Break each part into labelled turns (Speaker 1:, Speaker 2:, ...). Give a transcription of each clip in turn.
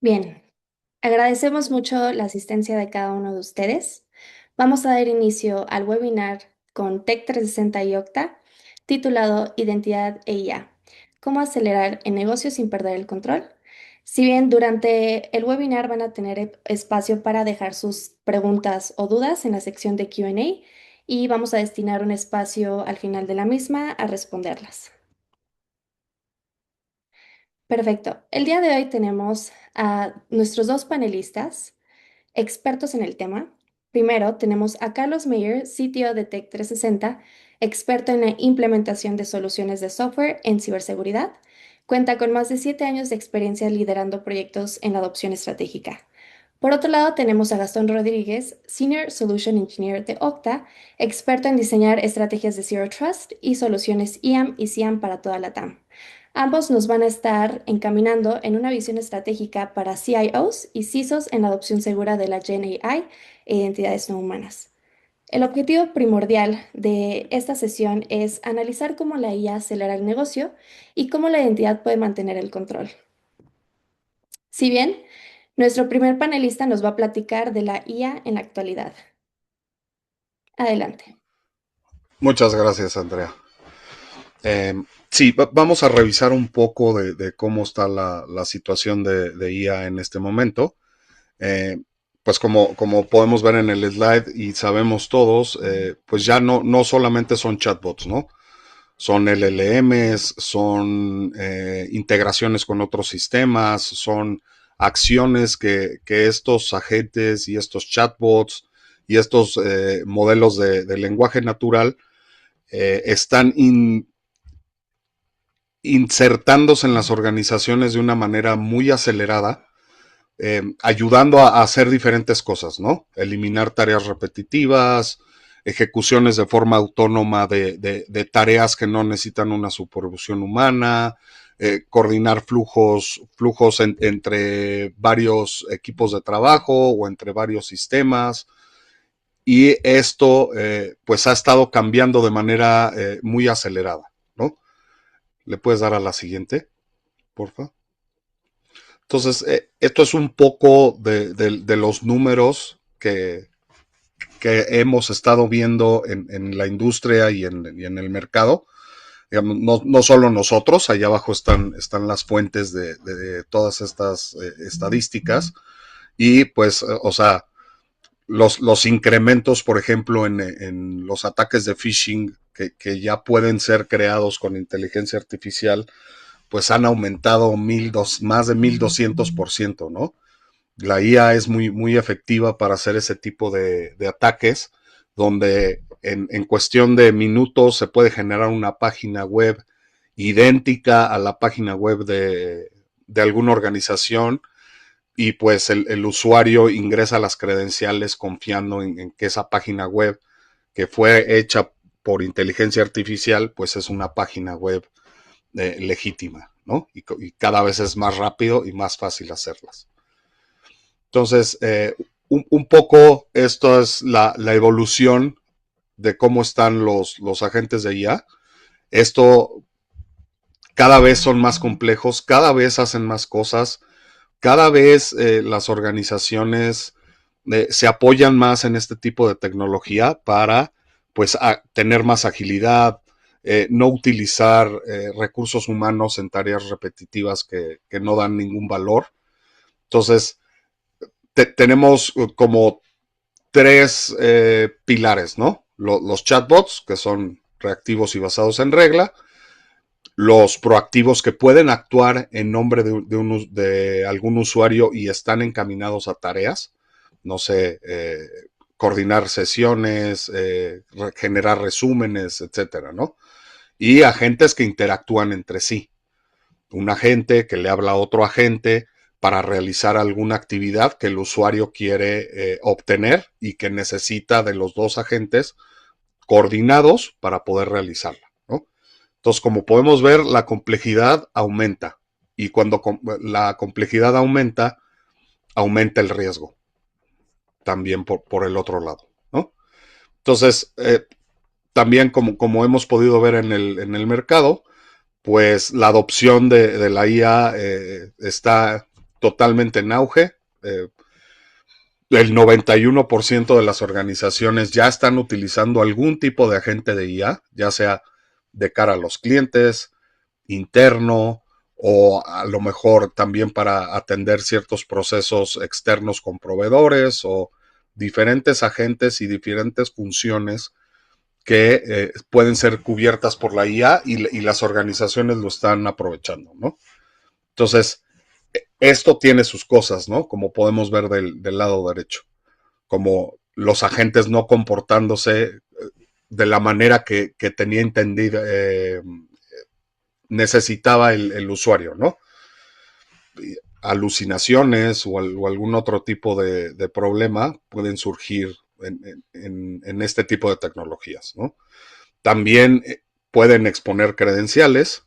Speaker 1: Bien, agradecemos mucho la asistencia de cada uno de ustedes. Vamos a dar inicio al webinar con Tech 360 y Okta, titulado Identidad e IA, cómo acelerar el negocio sin perder el control. Si bien durante el webinar van a tener espacio para dejar sus preguntas o dudas en la sección de Q&A y vamos a destinar un espacio al final de la misma a responderlas. Perfecto. El día de hoy tenemos a nuestros dos panelistas expertos en el tema. Primero, tenemos a Carlos Meyer, CTO de Tech 360, experto en la implementación de soluciones de software en ciberseguridad. Cuenta con más de 7 años de experiencia liderando proyectos en la adopción estratégica. Por otro lado, tenemos a Gastón Rodríguez, Senior Solution Engineer de Okta, experto en diseñar estrategias de Zero Trust y soluciones IAM y SIAM para toda la TAM. Ambos nos van a estar encaminando en una visión estratégica para CIOs y CISOs en la adopción segura de la Gen AI e identidades no humanas. El objetivo primordial de esta sesión es analizar cómo la IA acelera el negocio y cómo la identidad puede mantener el control. Si bien, nuestro primer panelista nos va a platicar de la IA en la actualidad. Adelante.
Speaker 2: Muchas gracias, Andrea. Sí, vamos a revisar un poco de cómo está la situación de IA en este momento. Eh, pues como podemos ver en el slide y sabemos todos, pues ya no solamente son chatbots, ¿no? Son LLMs, son integraciones con otros sistemas, son acciones que estos agentes y estos chatbots y estos modelos de lenguaje natural están insertándose en las organizaciones de una manera muy acelerada, ayudando a hacer diferentes cosas, ¿no? Eliminar tareas repetitivas, ejecuciones de forma autónoma de tareas que no necesitan una supervisión humana, coordinar flujos entre varios equipos de trabajo o entre varios sistemas. Y esto pues ha estado cambiando de manera muy acelerada, ¿no? ¿Le puedes dar a la siguiente, porfa? Entonces, esto es un poco de los números que hemos estado viendo en la industria y en el mercado. Digamos, no solo nosotros, allá abajo están las fuentes de todas estas estadísticas. Y pues, o sea, los incrementos, por ejemplo, en los ataques de phishing que ya pueden ser creados con inteligencia artificial, pues han aumentado más de 1200%, ¿no? La IA es muy efectiva para hacer ese tipo de ataques, donde en cuestión de minutos se puede generar una página web idéntica a la página web de alguna organización y pues el usuario ingresa las credenciales confiando en que esa página web que fue hecha por inteligencia artificial, pues es una página web legítima, ¿no? Y cada vez es más rápido y más fácil hacerlas. Entonces, un poco esto es la evolución de cómo están los agentes de IA. Esto cada vez son más complejos, cada vez hacen más cosas, cada vez las organizaciones se apoyan más en este tipo de tecnología para pues tener más agilidad, no utilizar recursos humanos en tareas repetitivas que no dan ningún valor. Entonces, tenemos como tres pilares, ¿no? Los chatbots, que son reactivos y basados en regla, los proactivos que pueden actuar en nombre de algún usuario y están encaminados a tareas, no sé, coordinar sesiones, generar resúmenes, etcétera, ¿no? Y agentes que interactúan entre sí. Un agente que le habla a otro agente para realizar alguna actividad que el usuario quiere obtener y que necesita de los dos agentes coordinados para poder realizarla, ¿no? Entonces, como podemos ver, la complejidad aumenta y cuando la complejidad aumenta, aumenta el riesgo también por el otro lado, ¿no? Entonces, también como hemos podido ver en el mercado, pues la adopción de la IA está totalmente en auge. El 91% de las organizaciones ya están utilizando algún tipo de agente de IA, ya sea de cara a los clientes, interno o a lo mejor también para atender ciertos procesos externos con proveedores o diferentes agentes y diferentes funciones que pueden ser cubiertas por la IA y las organizaciones lo están aprovechando, ¿no? Entonces, esto tiene sus cosas, ¿no? Como podemos ver del lado derecho, como los agentes no comportándose de la manera que tenía entendida, necesitaba el usuario, ¿no? Alucinaciones o algún otro tipo de problema pueden surgir en este tipo de tecnologías, ¿no? También pueden exponer credenciales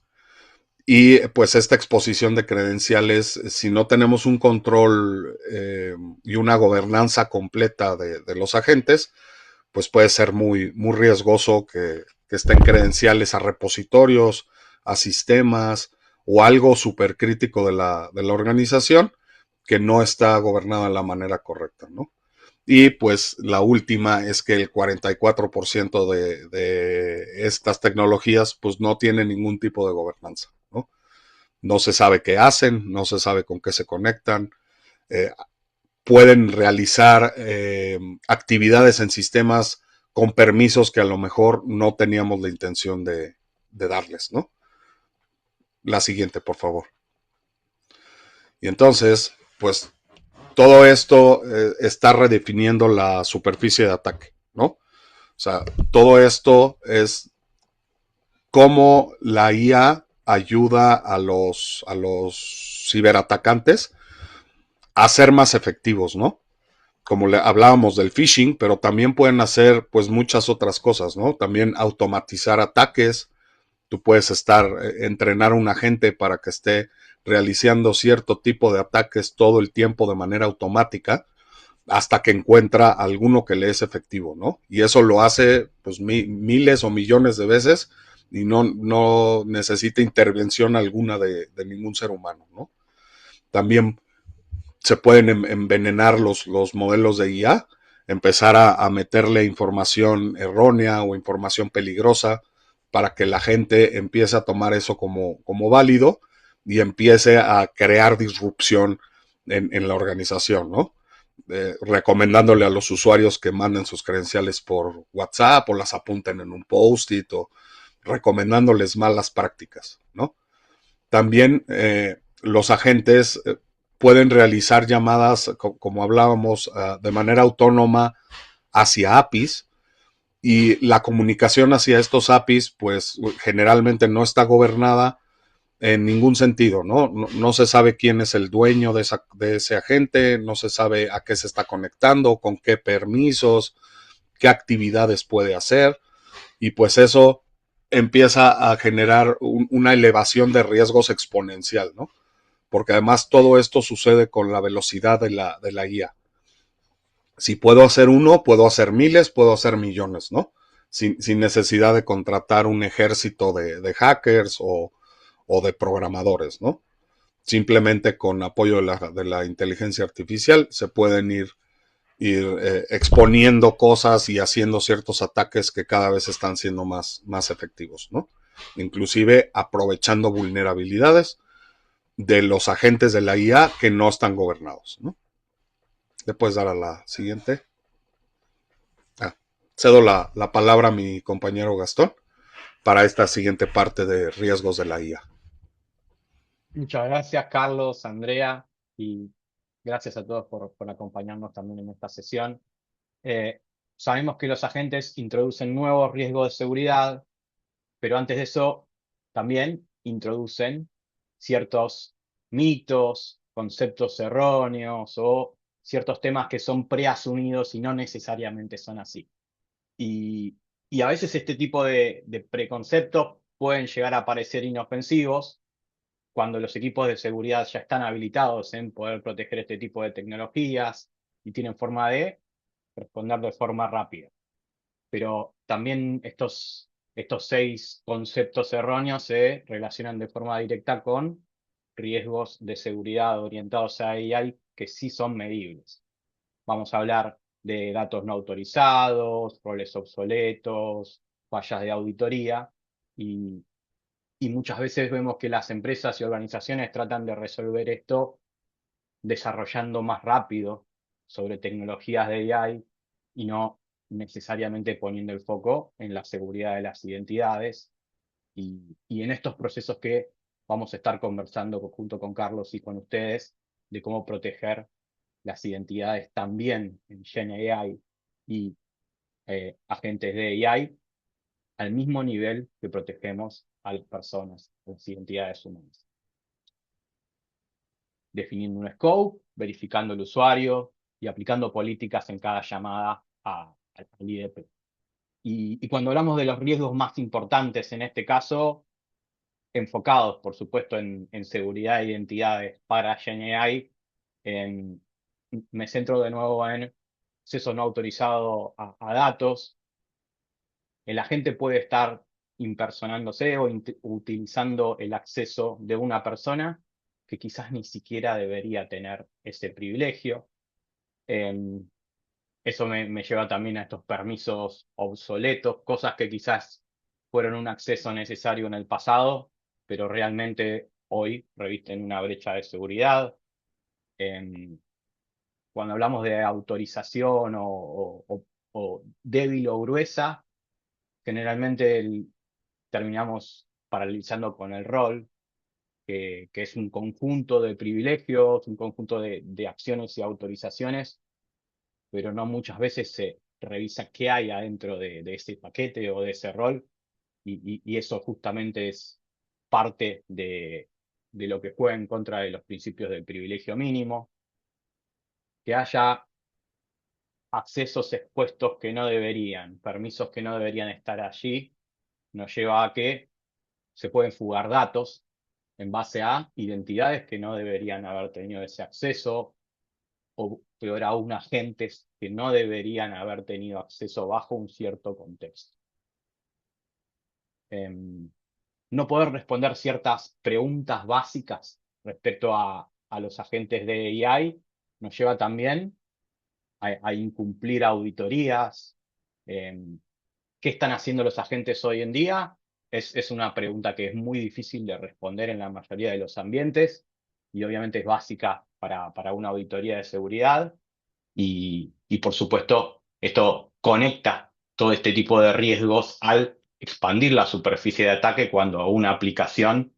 Speaker 2: y pues esta exposición de credenciales, si no tenemos un control y una gobernanza completa de los agentes, pues puede ser muy riesgoso que estén credenciales a repositorios, a sistemas o algo súper crítico de la organización que no está gobernada de la manera correcta, ¿no? Y pues la última es que el 44% de estas tecnologías pues no tienen ningún tipo de gobernanza, ¿no? No se sabe qué hacen, no se sabe con qué se conectan, eh, pueden realizar actividades en sistemas con permisos que a lo mejor no teníamos la intención de darles, ¿no? La siguiente, por favor. Y entonces, pues todo esto está redefiniendo la superficie de ataque, ¿no? O sea, todo esto es cómo la IA ayuda a los ciberatacantes a ser más efectivos, ¿no? Como le hablábamos del phishing, pero también pueden hacer pues muchas otras cosas, ¿no? También automatizar ataques. Tú puedes entrenar a un agente para que esté realizando cierto tipo de ataques todo el tiempo de manera automática hasta que encuentra alguno que le es efectivo, ¿no? Y eso lo hace pues miles o millones de veces y no necesita intervención alguna de ningún ser humano, ¿no? También se pueden envenenar los modelos de IA, empezar a meterle información errónea o información peligrosa para que la gente empiece a tomar eso como válido y empiece a crear disrupción en la organización, ¿no? Recomendándole a los usuarios que manden sus credenciales por WhatsApp o las apunten en un post-it o recomendándoles malas prácticas, ¿no? También los agentes pueden realizar llamadas, como hablábamos, de manera autónoma hacia APIs y la comunicación hacia estos APIs, pues generalmente no está gobernada en ningún sentido, ¿no? No se sabe quién es el dueño de ese agente, no se sabe a qué se está conectando, con qué permisos, qué actividades puede hacer y pues eso empieza a generar una elevación de riesgos exponencial, ¿no? Porque además todo esto sucede con la velocidad de la IA. Si puedo hacer uno, puedo hacer miles, puedo hacer millones, ¿no? Sin necesidad de contratar un ejército de hackers o de programadores, ¿no? Simplemente con apoyo de la inteligencia artificial se pueden ir exponiendo cosas y haciendo ciertos ataques que cada vez están siendo más efectivos, ¿no? Inclusive aprovechando vulnerabilidades de los agentes de la IA que no están gobernados, ¿no? Le puedes dar a la siguiente. Ah, cedo la palabra a mi compañero Gastón para esta siguiente parte de riesgos de la IA.
Speaker 3: Muchas gracias, Carlos, Andrea, y gracias a todos por acompañarnos también en esta sesión. Eh, Sabemos que los agentes introducen nuevos riesgos de seguridad, pero antes de eso también introducen ciertos mitos, conceptos erróneos o ciertos temas que son preasumidos y no necesariamente son así. Y, y a veces este tipo de preconceptos pueden llegar a parecer inofensivos cuando los equipos de seguridad ya están habilitados en poder proteger este tipo de tecnologías y tienen forma de responder de forma rápida. Pero también estos 6 conceptos erróneos se relacionan de forma directa con riesgos de seguridad orientados a AI que sí son medibles. Vamos a hablar de datos no autorizados, roles obsoletos, fallas de auditoría y, y muchas veces vemos que las empresas y organizaciones tratan de resolver esto desarrollando más rápido sobre tecnologías de AI y no necesariamente poniendo el foco en la seguridad de las identidades. Y en estos procesos que vamos a estar conversando junto con Carlos y con ustedes de cómo proteger las identidades también en Gen AI y agentes de AI al mismo nivel que protegemos a las personas, las identidades humanas. Definiendo un scope, verificando el usuario y aplicando políticas en cada llamada al IDP. Y cuando hablamos de los riesgos más importantes en este caso, enfocados, por supuesto, en seguridad de identidades para GenAI, me centro de nuevo en acceso no autorizado a datos. El agente puede estar impersonándose o utilizando el acceso de una persona que quizás ni siquiera debería tener ese privilegio. Eso me lleva también a estos permisos obsoletos, cosas que quizás fueron un acceso necesario en el pasado, pero realmente hoy revisten una brecha de seguridad. Cuando hablamos de autorización o débil o gruesa, generalmente terminamos paralizando con el rol, que es un conjunto de privilegios, un conjunto de acciones y autorizaciones, pero no muchas veces se revisa qué hay adentro de ese paquete o de ese rol, y eso justamente es parte de lo que juega en contra de los principios del privilegio mínimo. Que haya accesos expuestos que no deberían, permisos que no deberían estar allí, nos lleva a que se pueden fugar datos en base a identidades que no deberían haber tenido ese acceso, o peor aún, agentes que no deberían haber tenido acceso bajo un cierto contexto. No poder responder ciertas preguntas básicas respecto a los agentes de AI nos lleva también a incumplir auditorías. ¿Qué están haciendo los agentes hoy en día? Es una pregunta que es muy difícil de responder en la mayoría de los ambientes y obviamente es básica para una auditoría de seguridad. Y por supuesto, esto conecta todo este tipo de riesgos al expandir la superficie de ataque cuando a una aplicación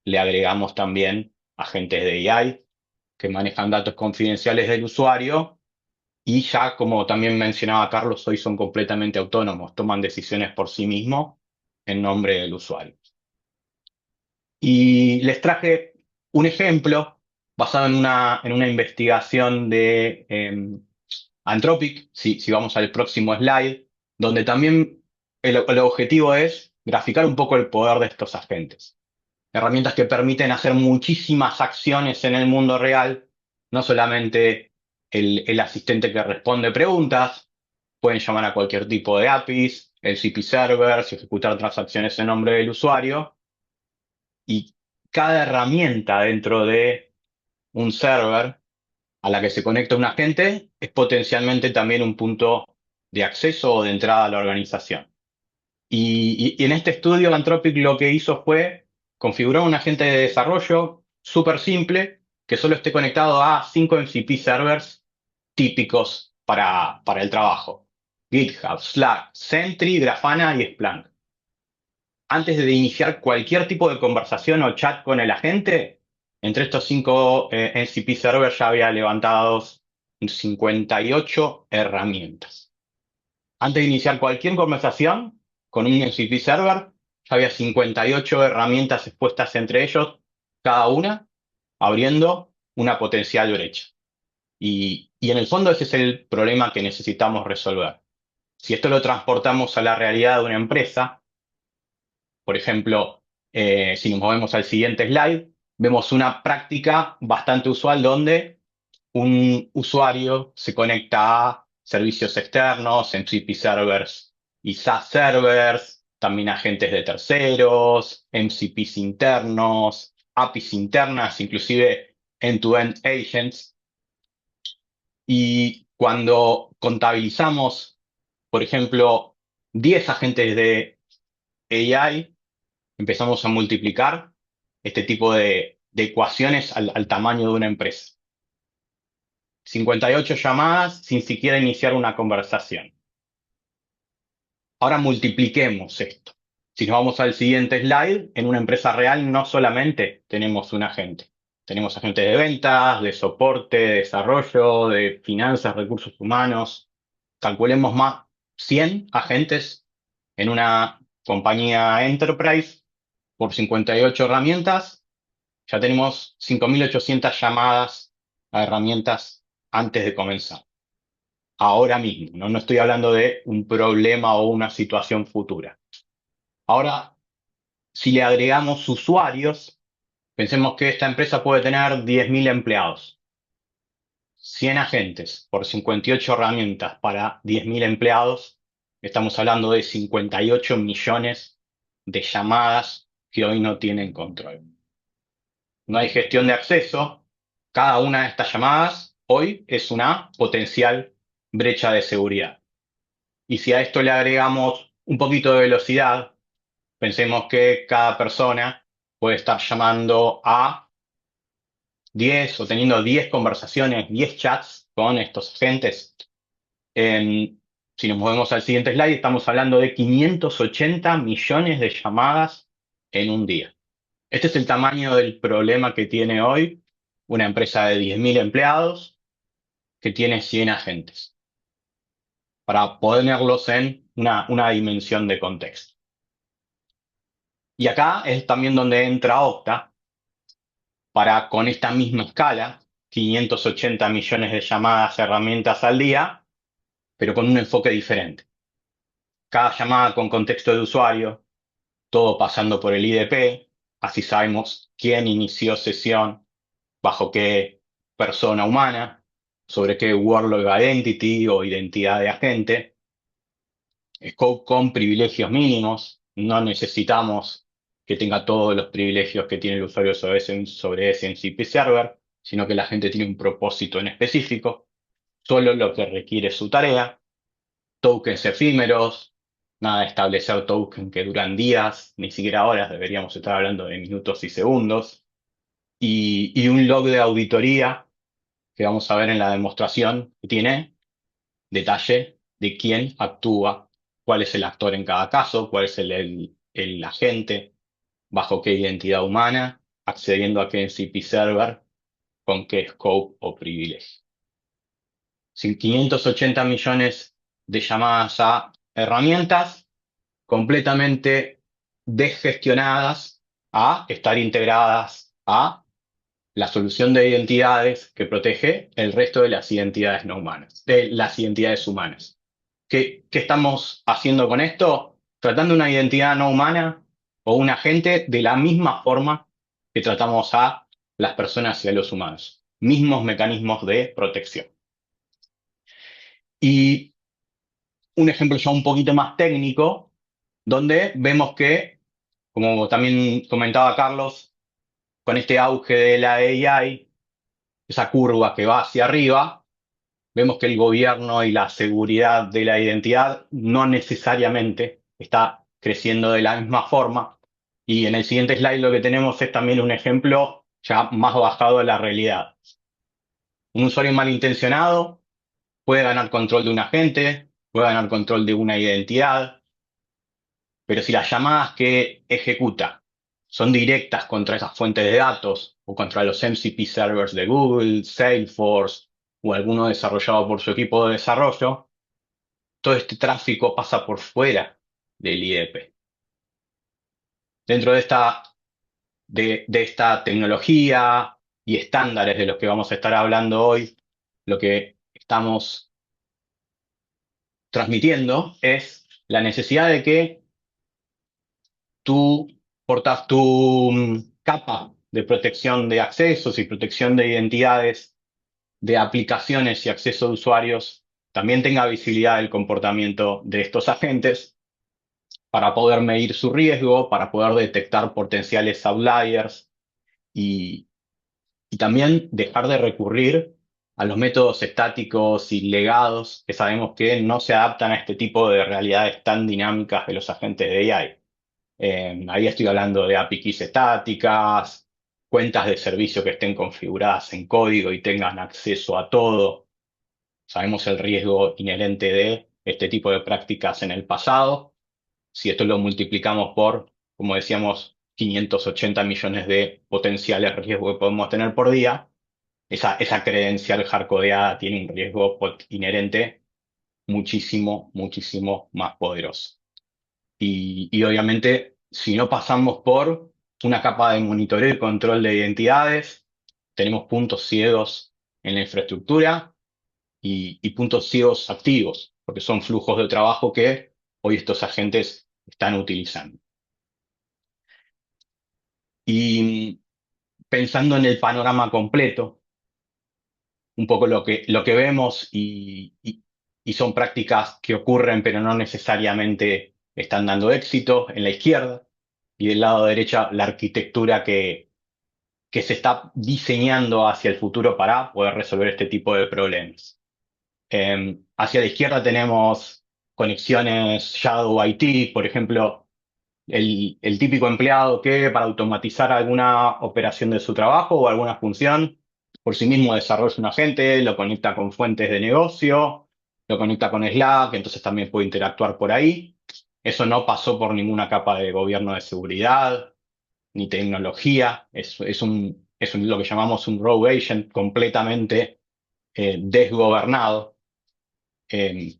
Speaker 3: le agregamos también agentes de AI que manejan datos confidenciales del usuario y ya, como también mencionaba Carlos, hoy son completamente autónomos, toman decisiones por sí mismos en nombre del usuario. Y les traje un ejemplo basado en una investigación de Anthropic, si vamos al próximo slide, donde también el objetivo es graficar un poco el poder de estos agentes. Herramientas que permiten hacer muchísimas acciones en el mundo real, no solamente el asistente que responde preguntas, pueden llamar a cualquier tipo de APIs, el CP servers y ejecutar transacciones en nombre del usuario. Y cada herramienta dentro de un server a la que se conecta un agente es potencialmente también un punto de acceso o de entrada a la organización. Y en este estudio, Anthropic lo que hizo fue configurar un agente de desarrollo súper simple que solo esté conectado a 5 MCP servers típicos para el trabajo: GitHub, Slack, Sentry, Grafana y Splunk. Antes de iniciar cualquier tipo de conversación o chat con el agente, entre estos 5 MCP servers ya había levantados 58 herramientas. Antes de iniciar cualquier conversación con un MCP server, ya había 58 herramientas expuestas entre ellos, cada una abriendo una potencial brecha. Y en el fondo ese es el problema que necesitamos resolver. Si esto lo transportamos a la realidad de una empresa, por ejemplo, si nos movemos al siguiente slide, vemos una práctica bastante usual donde un usuario se conecta a servicios externos, MCP servers y SaaS servers, también agentes de terceros, MCPs internos, APIs internas, inclusive end-to-end agents. Y cuando contabilizamos, por ejemplo, 10 agentes de AI, empezamos a multiplicar este tipo de ecuaciones al tamaño de una empresa. 58 llamadas sin siquiera iniciar una conversación. Ahora multipliquemos esto. Si nos vamos al siguiente slide, en una empresa real no solamente tenemos un agente. Tenemos agentes de ventas, de soporte, de desarrollo, de finanzas, recursos humanos. Calculemos más 100 agentes en una compañía enterprise por 58 herramientas. Ya tenemos 5.800 llamadas a herramientas antes de comenzar. Ahora mismo, ¿no? No estoy hablando de un problema o una situación futura. Ahora, si le agregamos usuarios, pensemos que esta empresa puede tener 10.000 empleados. 100 agentes por 58 herramientas para 10.000 empleados. Estamos hablando de 58 millones de llamadas que hoy no tienen control. No hay gestión de acceso. Cada una de estas llamadas hoy es una potencial brecha de seguridad. Y si a esto le agregamos un poquito de velocidad, pensemos que cada persona puede estar llamando a 10 o teniendo 10 conversaciones, 10 chats con estos agentes. Si nos movemos al siguiente slide, estamos hablando de 580 millones de llamadas en un día. Este es el tamaño del problema que tiene hoy una empresa de 10.000 empleados que tiene 100 agentes, para ponerlos en una dimensión de contexto. Y acá es también donde entra Okta para, con esta misma escala, 580 millones de llamadas, herramientas al día, pero con un enfoque diferente. Cada llamada con contexto de usuario, todo pasando por el IDP, así sabemos quién inició sesión, bajo qué persona humana, sobre qué workload identity o identidad de agente, scope con privilegios mínimos, no necesitamos que tenga todos los privilegios que tiene el usuario sobre ese MCP server, sino que la gente tiene un propósito en específico, solo lo que requiere su tarea, tokens efímeros, nada de establecer tokens que duran días, ni siquiera horas, deberíamos estar hablando de minutos y segundos, y un log de auditoría que vamos a ver en la demostración, que tiene detalle de quién actúa, cuál es el actor en cada caso, cuál es el agente, bajo qué identidad humana, accediendo a qué MCP server, con qué scope o privilegio. 580 millones de llamadas a herramientas completamente desgestionadas a estar integradas a la solución de identidades que protege el resto de las identidades no humanas, de las identidades humanas. ¿Qué estamos haciendo con esto? Tratando una identidad no humana o un agente de la misma forma que tratamos a las personas y a los humanos. Mismos mecanismos de protección. Y un ejemplo ya un poquito más técnico, donde vemos que, como también comentaba Carlos, con este auge de la AI, esa curva que va hacia arriba, vemos que el gobierno y la seguridad de la identidad no necesariamente está creciendo de la misma forma. Y en el siguiente slide lo que tenemos es también un ejemplo ya más bajado de la realidad. Un usuario malintencionado puede ganar control de un agente, puede ganar control de una identidad, pero si las llamadas que ejecuta son directas contra esas fuentes de datos o contra los MCP servers de Google, Salesforce o alguno desarrollado por su equipo de desarrollo, todo este tráfico pasa por fuera del IDP. Dentro de esta tecnología y estándares de los que vamos a estar hablando hoy, lo que estamos transmitiendo es la necesidad de que tú portas tu capa de protección de accesos y protección de identidades de aplicaciones y acceso de usuarios también tenga visibilidad del comportamiento de estos agentes para poder medir su riesgo, para poder detectar potenciales outliers y, y también dejar de recurrir a los métodos estáticos y legados que sabemos que no se adaptan a este tipo de realidades tan dinámicas de los agentes de AI. Ahí estoy hablando de API keys estáticas, cuentas de servicio que estén configuradas en código y tengan acceso a todo. Sabemos el riesgo inherente de este tipo de prácticas en el pasado. Si esto lo multiplicamos por, como decíamos, 580 millones de potenciales riesgos que podemos tener por día, esa credencial hardcodeada tiene un riesgo inherente muchísimo, muchísimo más poderoso. Y obviamente, si no pasamos por una capa de monitoreo y control de identidades, tenemos puntos ciegos en la infraestructura y puntos ciegos activos, porque son flujos de trabajo que hoy estos agentes están utilizando. Y pensando en el panorama completo, un poco lo que vemos y son prácticas que ocurren pero no necesariamente están dando éxito en la izquierda y del lado derecha la arquitectura que se está diseñando hacia el futuro para poder resolver este tipo de problemas. Hacia la izquierda tenemos conexiones Shadow IT, por ejemplo, el típico empleado que para automatizar alguna operación de su trabajo o alguna función, por sí mismo desarrolla un agente, lo conecta con fuentes de negocio, lo conecta con Slack, entonces también puede interactuar por ahí. Eso no pasó por ninguna capa de gobierno de seguridad ni tecnología. Es lo que llamamos un rogue agent completamente desgobernado. Eh,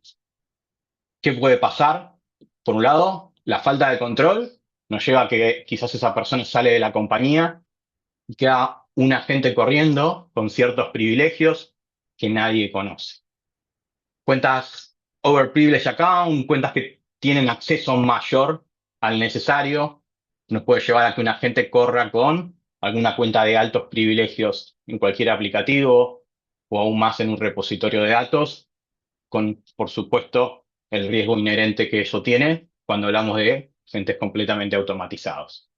Speaker 3: ¿Qué puede pasar? Por un lado, la falta de control nos lleva a que quizás esa persona sale de la compañía y queda un agente corriendo con ciertos privilegios que nadie conoce. Cuentas overprivileged account, cuentas que tienen acceso mayor al necesario, nos puede llevar a que un agente corra con alguna cuenta de altos privilegios en cualquier aplicativo o aún más en un repositorio de datos con, por supuesto, el riesgo inherente que eso tiene cuando hablamos de agentes completamente automatizados.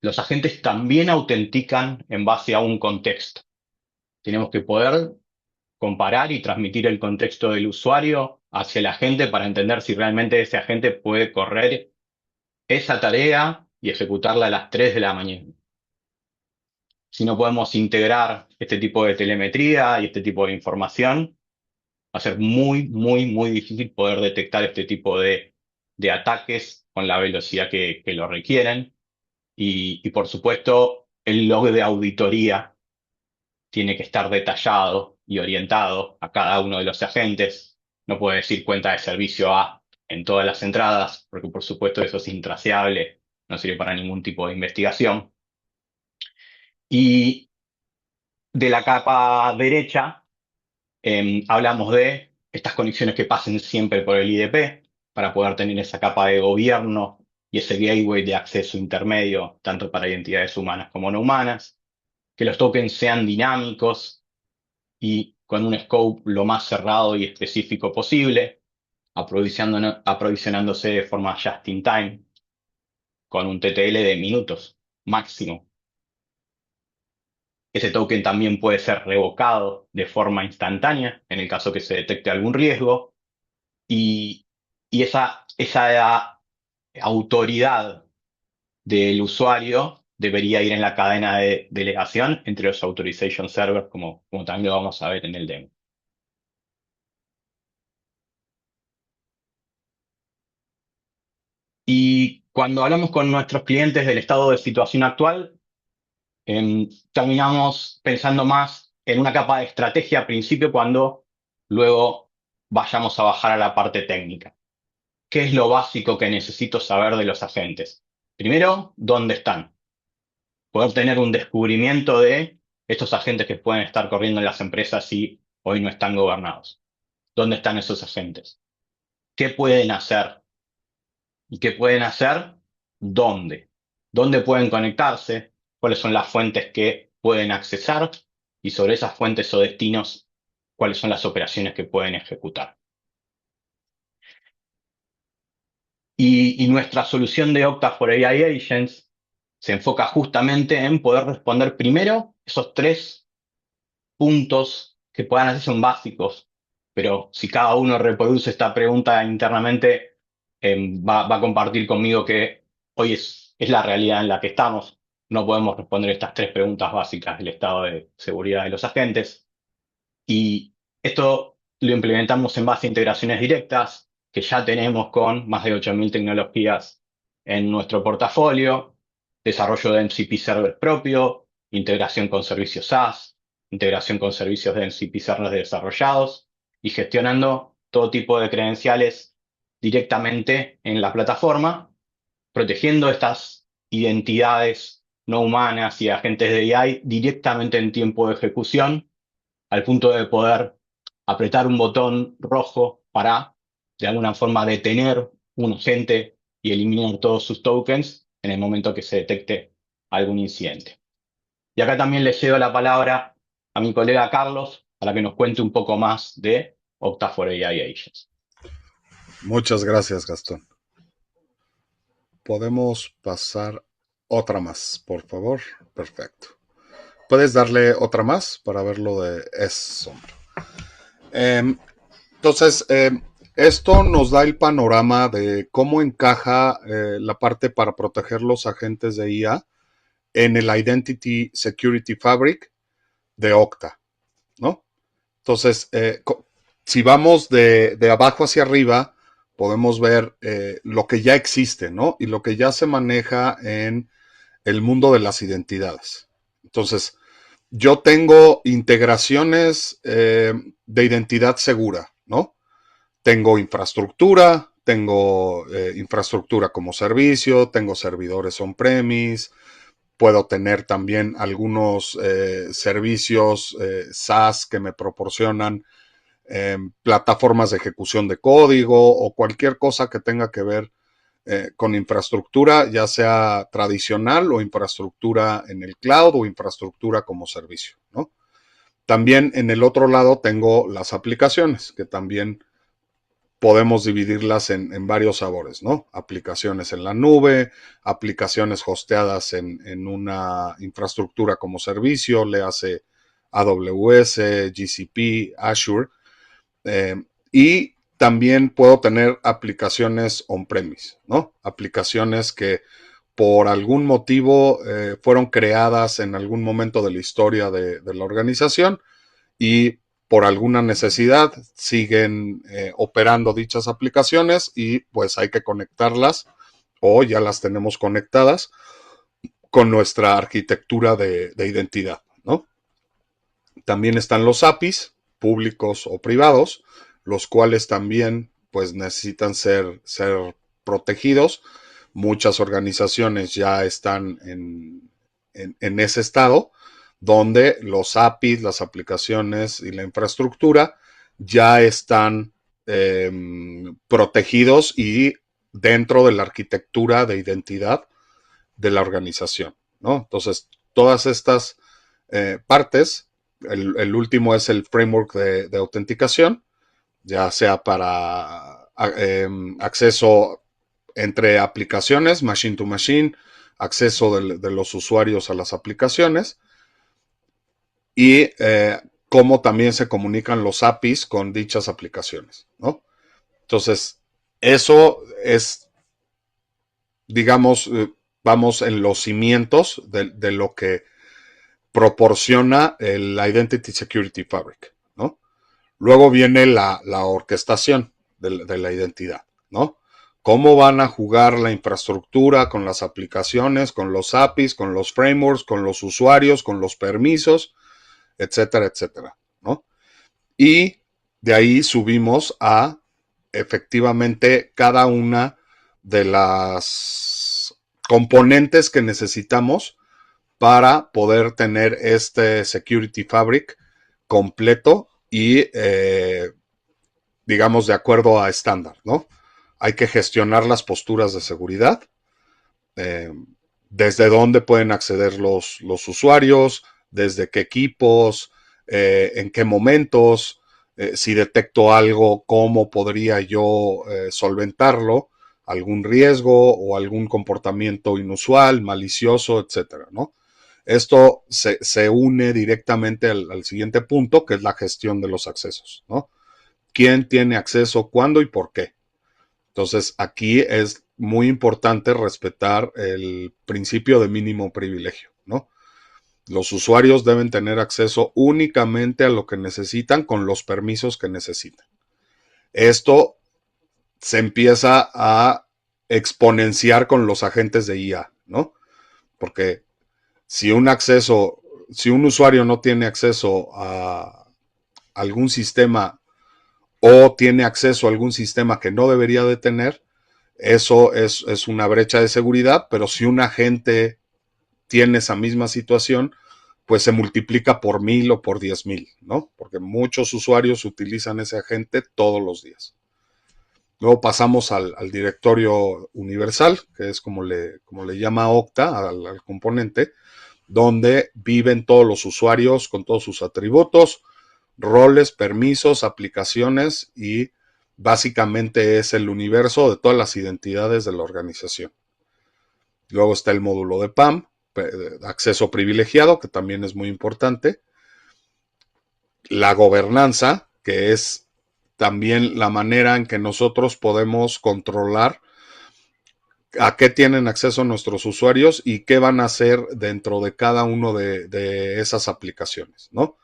Speaker 3: Los agentes también autentican en base a un contexto. Tenemos que poder comparar y transmitir el contexto del usuario hacia el agente para entender si realmente ese agente puede correr esa tarea y ejecutarla a las 3 de la mañana. Si no podemos integrar este tipo de telemetría y este tipo de información, va a ser muy, muy, muy difícil poder detectar este tipo de ataques con la velocidad que lo requieren. Y por supuesto, el log de auditoría tiene que estar detallado y orientado a cada uno de los agentes. No puede decir cuenta de servicio A en todas las entradas, porque por supuesto eso es intraseable, no sirve para ningún tipo de investigación. Y de la capa derecha, hablamos de estas conexiones que pasen siempre por el IDP para poder tener esa capa de gobierno y ese gateway de acceso intermedio, tanto para identidades humanas como no humanas, que los tokens sean dinámicos y con un scope lo más cerrado y específico posible, aprovisionándose de forma just in time, con un TTL de minutos máximo. Ese token también puede ser revocado de forma instantánea en el caso que se detecte algún riesgo y, y esa autoridad del usuario debería ir en la cadena de delegación entre los authorization servers, como también lo vamos a ver en el demo. Y cuando hablamos con nuestros clientes del estado de situación actual, terminamos pensando más en una capa de estrategia al principio cuando luego vayamos a bajar a la parte técnica. ¿Qué es lo básico que necesito saber de los agentes? Primero, ¿dónde están? Poder tener un descubrimiento de estos agentes que pueden estar corriendo en las empresas si hoy no están gobernados. ¿Dónde están esos agentes? ¿Qué pueden hacer? ¿Y qué pueden hacer? ¿Dónde? ¿Dónde pueden conectarse? ¿Cuáles son las fuentes que pueden accesar? Y sobre esas fuentes o destinos, ¿cuáles son las operaciones que pueden ejecutar? Y nuestra solución de Okta for AI Agents se enfoca justamente en poder responder primero esos tres puntos que puedan hacer son básicos, pero si cada uno reproduce esta pregunta internamente, va a compartir conmigo que hoy es la realidad en la que estamos. No podemos responder estas tres preguntas básicas del estado de seguridad de los agentes. Y esto lo implementamos en base a integraciones directas que ya tenemos con más de 8.000 tecnologías en nuestro portafolio, desarrollo de MCP server propio, integración con servicios SaaS, integración con servicios de MCP servers desarrollados y gestionando todo tipo de credenciales directamente en la plataforma, protegiendo estas identidades no humanas y agentes de AI directamente en tiempo de ejecución al punto de poder apretar un botón rojo para, de alguna forma, detener un agente y eliminar todos sus tokens en el momento que se detecte algún incidente. Y acá también le cedo la palabra a mi colega Carlos para que nos cuente un poco más de Okta for AI Agents.
Speaker 2: Muchas gracias, Gastón. Podemos pasar otra más, por favor. Perfecto. ¿Puedes darle otra más para ver lo de eso? Entonces, esto nos da el panorama de cómo encaja la parte para proteger los agentes de IA en el Identity Security Fabric de Okta, ¿no? Entonces, si vamos de abajo hacia arriba, podemos ver lo que ya existe, ¿no? Y lo que ya se maneja en el mundo de las identidades. Entonces, yo tengo integraciones de identidad segura, ¿no? Tengo infraestructura como servicio, tengo servidores on-premise, puedo tener también algunos servicios SaaS que me proporcionan plataformas de ejecución de código o cualquier cosa que tenga que ver con infraestructura, ya sea tradicional o infraestructura en el cloud o infraestructura como servicio, ¿no? También en el otro lado tengo las aplicaciones, que también podemos dividirlas en varios sabores, ¿no? Aplicaciones en la nube, aplicaciones hosteadas en una infraestructura como servicio, le hace AWS, GCP, Azure, y también puedo tener aplicaciones on-premise, ¿no? Aplicaciones que por algún motivo fueron creadas en algún momento de la historia de la organización y por alguna necesidad siguen operando dichas aplicaciones y pues hay que conectarlas o ya las tenemos conectadas con nuestra arquitectura de identidad, ¿no? También están los APIs, públicos o privados, los cuales también pues necesitan ser protegidos. Muchas organizaciones ya están en ese estado donde los APIs, las aplicaciones y la infraestructura ya están protegidos y dentro de la arquitectura de identidad de la organización, ¿no? Entonces, todas estas partes, el último es el framework de autenticación, ya sea para acceso entre aplicaciones, machine to machine, acceso de los usuarios a las aplicaciones y cómo también se comunican los APIs con dichas aplicaciones, ¿no? Entonces, eso es, digamos, vamos en los cimientos de lo que proporciona el Identity Security Fabric, ¿no? Luego viene la orquestación de la identidad, ¿no? Cómo van a jugar la infraestructura con las aplicaciones, con los APIs, con los frameworks, con los usuarios, con los permisos, etcétera, etcétera, ¿no? Y de ahí subimos a efectivamente cada una de las componentes que necesitamos para poder tener este Security Fabric completo y, digamos, de acuerdo a estándar, ¿no? Hay que gestionar las posturas de seguridad, eh, desde dónde pueden acceder los usuarios, desde qué equipos, en qué momentos, si detecto algo, cómo podría yo solventarlo algún riesgo o algún comportamiento inusual, malicioso, etcétera, ¿no? Esto se une directamente al siguiente punto, que es la gestión de los accesos, ¿no? ¿Quién tiene acceso, cuándo y por qué? Entonces, aquí es muy importante respetar el principio de mínimo privilegio, ¿no? Los usuarios deben tener acceso únicamente a lo que necesitan con los permisos que necesitan. Esto se empieza a exponenciar con los agentes de IA, ¿no? Porque si un usuario no tiene acceso a algún sistema o tiene acceso a algún sistema que no debería de tener, eso es una brecha de seguridad, pero si un agente tiene esa misma situación, pues se multiplica por 1000 o por 10,000, ¿no? Porque muchos usuarios utilizan ese agente todos los días. Luego pasamos al directorio universal, que es como le llama Okta al componente, donde viven todos los usuarios con todos sus atributos, roles, permisos, aplicaciones y básicamente es el universo de todas las identidades de la organización. Luego está el módulo de PAM, acceso privilegiado, que también es muy importante. La gobernanza, que es también la manera en que nosotros podemos controlar a qué tienen acceso nuestros usuarios y qué van a hacer dentro de cada uno de esas aplicaciones, ¿no?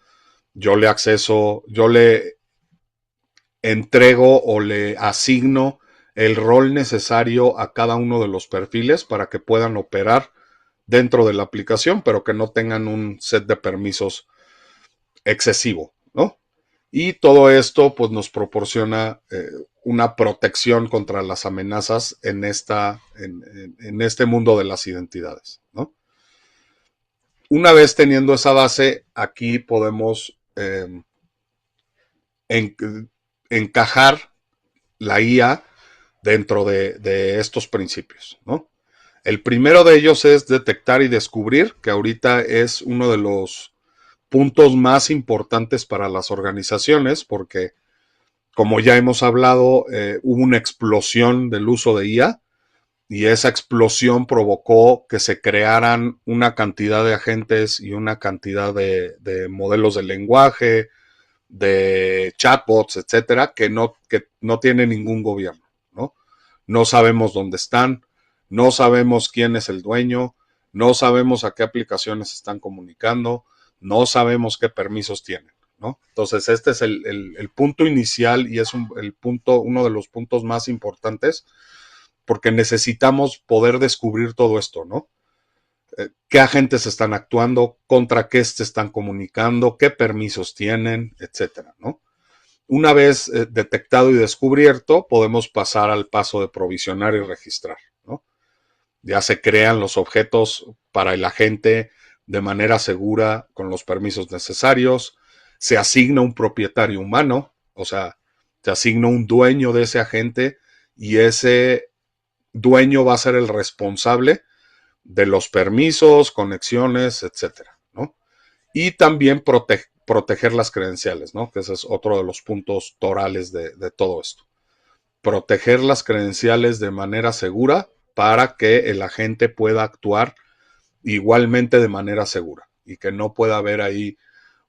Speaker 2: Yo le entrego o le asigno el rol necesario a cada uno de los perfiles para que puedan operar dentro de la aplicación, pero que no tengan un set de permisos excesivo, ¿no? Y todo esto pues nos proporciona una protección contra las amenazas en este mundo de las identidades, ¿no? Una vez teniendo esa base, aquí podemos encajar la IA dentro de estos principios, ¿no? El primero de ellos es detectar y descubrir, que ahorita es uno de los puntos más importantes para las organizaciones, porque como ya hemos hablado, hubo una explosión del uso de IA y esa explosión provocó que se crearan una cantidad de agentes y una cantidad de modelos de lenguaje, de chatbots, etcétera, que no tiene ningún gobierno, ¿no? No sabemos dónde están, no sabemos quién es el dueño, no sabemos a qué aplicaciones están comunicando, no sabemos qué permisos tienen, ¿no? Entonces, este es el punto inicial y es uno de los puntos más importantes porque necesitamos poder descubrir todo esto, ¿no? Qué agentes están actuando, contra qué se están comunicando, qué permisos tienen, etcétera, ¿no? Una vez detectado y descubierto, podemos pasar al paso de provisionar y registrar, ¿no? Ya se crean los objetos para el agente de manera segura con los permisos necesarios, se asigna un propietario humano, o sea, se asigna un dueño de ese agente y ese dueño va a ser el responsable de los permisos, conexiones, etcétera, ¿no? Y también proteger las credenciales, ¿no? Que ese es otro de los puntos torales de todo esto. Proteger las credenciales de manera segura para que el agente pueda actuar igualmente de manera segura y que no pueda haber ahí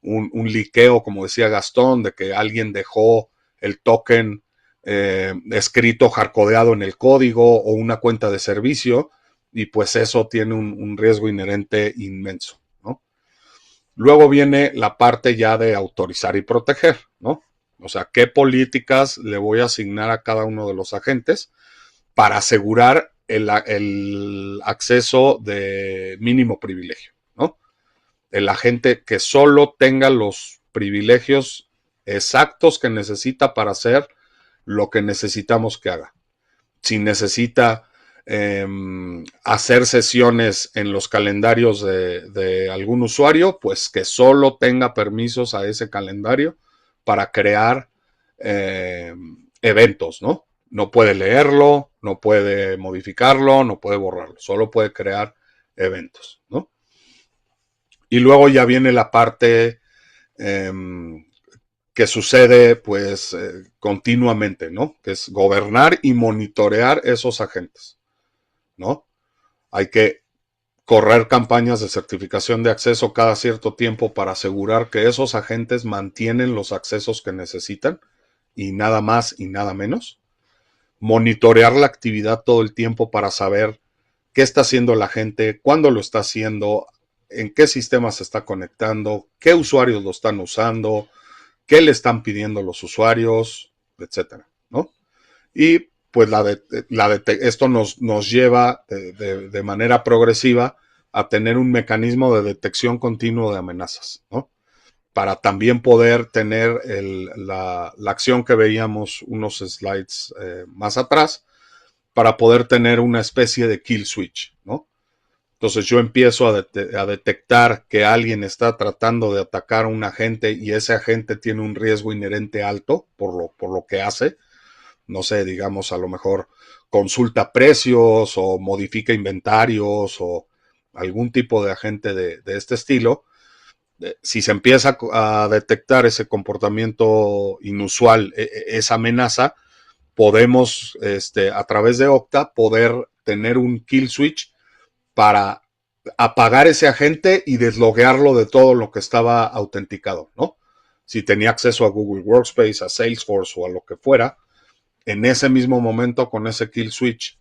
Speaker 2: un liqueo, como decía Gastón, de que alguien dejó el token escrito, hardcodeado en el código o una cuenta de servicio y pues eso tiene un riesgo inherente inmenso, ¿no? Luego viene la parte ya de autorizar y proteger, ¿no? O sea, qué políticas le voy a asignar a cada uno de los agentes para asegurar el acceso de mínimo privilegio, ¿no? El agente que solo tenga los privilegios exactos que necesita para hacer lo que necesitamos que haga. Si necesita hacer sesiones en los calendarios de algún usuario, pues que solo tenga permisos a ese calendario para crear eventos, ¿no? No puede leerlo, no puede modificarlo, no puede borrarlo, solo puede crear eventos, ¿no? Y luego ya viene la parte que sucede pues continuamente, ¿no? Que es gobernar y monitorear esos agentes, ¿no? Hay que correr campañas de certificación de acceso cada cierto tiempo para asegurar que esos agentes mantienen los accesos que necesitan y nada más y nada menos. Monitorear la actividad todo el tiempo para saber qué está haciendo la gente, cuándo lo está haciendo, en qué sistema se está conectando, qué usuarios lo están usando, qué le están pidiendo los usuarios, etcétera, ¿no? Y pues esto nos lleva de manera progresiva a tener un mecanismo de detección continuo de amenazas, ¿no? Para también poder tener la acción que veíamos unos slides más atrás, para poder tener una especie de kill switch, ¿no? Entonces yo empiezo a detectar que alguien está tratando de atacar a un agente y ese agente tiene un riesgo inherente alto por lo que hace. No sé, digamos, a lo mejor consulta precios o modifica inventarios o algún tipo de agente de este estilo. Si se empieza a detectar ese comportamiento inusual, esa amenaza, podemos, a través de Okta, poder tener un kill switch para apagar ese agente y desloguearlo de todo lo que estaba autenticado, ¿no? Si tenía acceso a Google Workspace, a Salesforce o a lo que fuera, en ese mismo momento con ese kill switch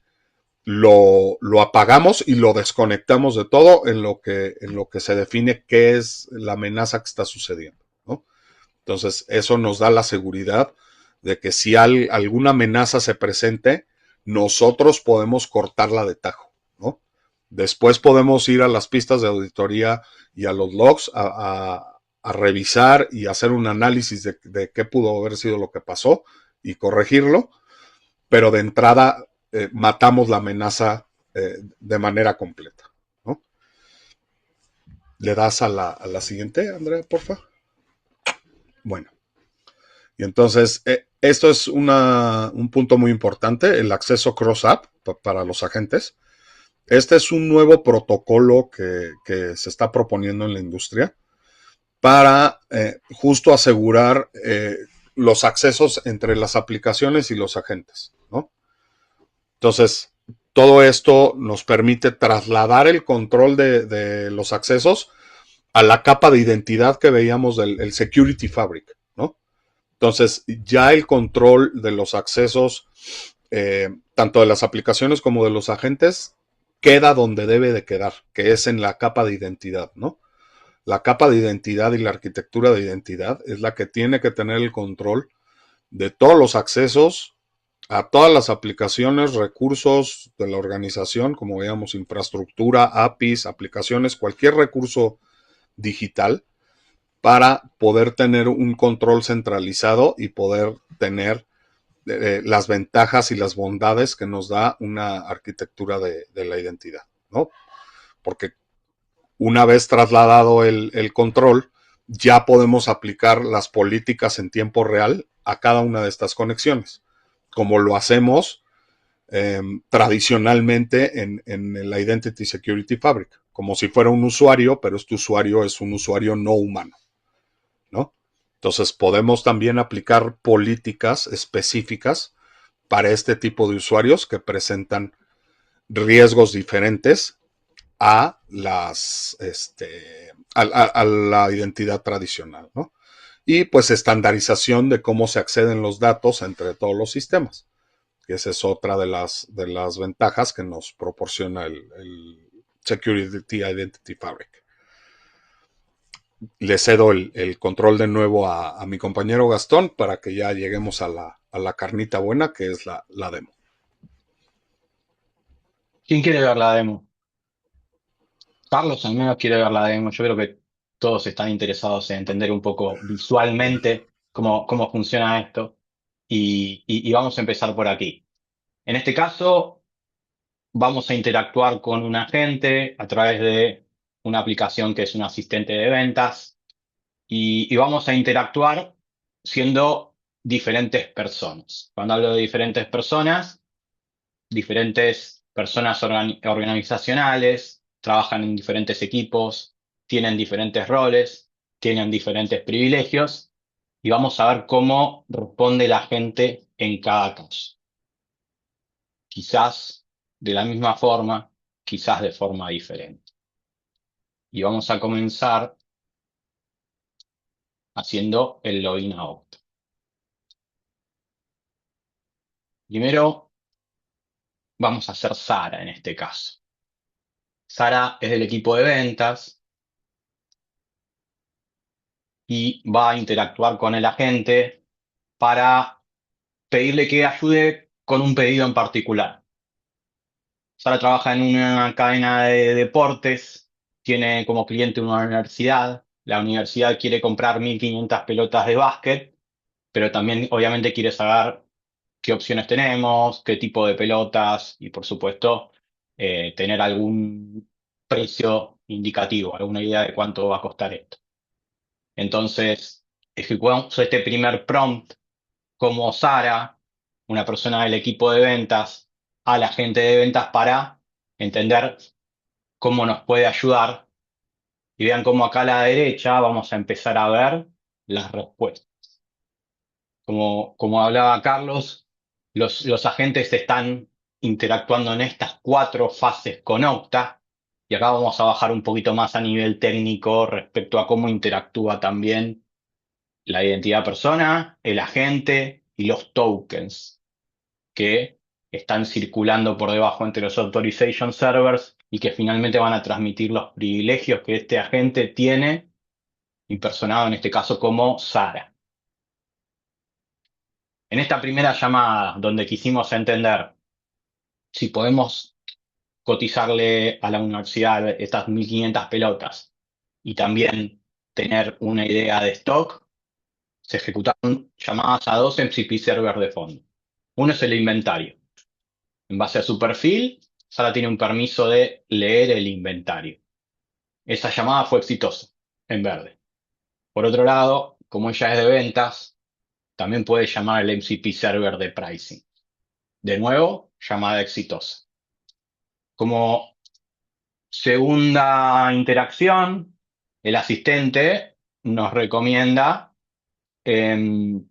Speaker 2: lo apagamos y lo desconectamos de todo en lo que se define qué es la amenaza que está sucediendo, ¿no? Entonces, eso nos da la seguridad de que si alguna amenaza se presente, nosotros podemos cortarla de tajo, ¿no? Después podemos ir a las pistas de auditoría y a los logs a revisar y hacer un análisis de qué pudo haber sido lo que pasó y corregirlo, pero de entrada matamos la amenaza de manera completa, ¿no? ¿Le das a la siguiente, Andrea, porfa? Bueno, y entonces esto es un punto muy importante, el acceso cross-app para los agentes. Este es un nuevo protocolo que se está proponiendo en la industria para justo asegurar los accesos entre las aplicaciones y los agentes, ¿no? Entonces, todo esto nos permite trasladar el control de los accesos a la capa de identidad que veíamos del Security Fabric, ¿no? Entonces, ya el control de los accesos, tanto de las aplicaciones como de los agentes, queda donde debe de quedar, que es en la capa de identidad, ¿no? La capa de identidad y la arquitectura de identidad es la que tiene que tener el control de todos los accesos a todas las aplicaciones, recursos de la organización, como veíamos, infraestructura, APIs, aplicaciones, cualquier recurso digital, para poder tener un control centralizado y poder tener las ventajas y las bondades que nos da una arquitectura de la identidad, ¿no? Porque una vez trasladado el control, ya podemos aplicar las políticas en tiempo real a cada una de estas conexiones, como lo hacemos tradicionalmente en el Identity Security Fabric, como si fuera un usuario, pero este usuario es un usuario no humano, ¿no? Entonces podemos también aplicar políticas específicas para este tipo de usuarios que presentan riesgos diferentes a a la identidad tradicional, ¿no? Y pues estandarización de cómo se acceden los datos entre todos los sistemas, que esa es otra de las ventajas que nos proporciona el Security Identity Fabric. Le cedo el control de nuevo a mi compañero Gastón para que ya lleguemos a la carnita buena, que es la demo.
Speaker 3: ¿Quién quiere ver la demo? Carlos al menos quiere ver la demo. Yo creo que todos están interesados en entender un poco visualmente cómo funciona esto. Y vamos a empezar por aquí. En este caso, vamos a interactuar con un agente a través de una aplicación que es un asistente de ventas y vamos a interactuar siendo diferentes personas. Cuando hablo de diferentes personas organizacionales, trabajan en diferentes equipos, tienen diferentes roles, tienen diferentes privilegios y vamos a ver cómo responde la gente en cada caso. Quizás de la misma forma, quizás de forma diferente. Y vamos a comenzar haciendo el login a Okta. Primero vamos a hacer Sara en este caso. Sara es del equipo de ventas y va a interactuar con el agente para pedirle que ayude con un pedido en particular. Sara trabaja en una cadena de deportes, tiene como cliente una universidad. La universidad quiere comprar 1.500 pelotas de básquet, pero también obviamente quiere saber qué opciones tenemos, qué tipo de pelotas y por supuesto tener algún precio indicativo, alguna idea de cuánto va a costar esto. Entonces, ejecutamos este primer prompt como Sara, una persona del equipo de ventas, a la gente de ventas para entender cómo nos puede ayudar. Y vean cómo acá a la derecha vamos a empezar a ver las respuestas. Como hablaba Carlos, los agentes están interactuando en estas 4 fases con Okta. Y acá vamos a bajar un poquito más a nivel técnico respecto a cómo interactúa también la identidad persona, el agente y los tokens que están circulando por debajo entre los authorization servers y que finalmente van a transmitir los privilegios que este agente tiene, impersonado en este caso como Sara. En esta primera llamada, donde quisimos entender si podemos cotizarle a la universidad estas 1.500 pelotas y también tener una idea de stock, se ejecutaron llamadas a 2 MCP server de fondo. Uno es el inventario. En base a su perfil, Sara tiene un permiso de leer el inventario. Esa llamada fue exitosa, en verde. Por otro lado, como ella es de ventas, también puede llamar al MCP server de pricing. De nuevo, llamada exitosa. Como segunda interacción, el asistente nos recomienda em,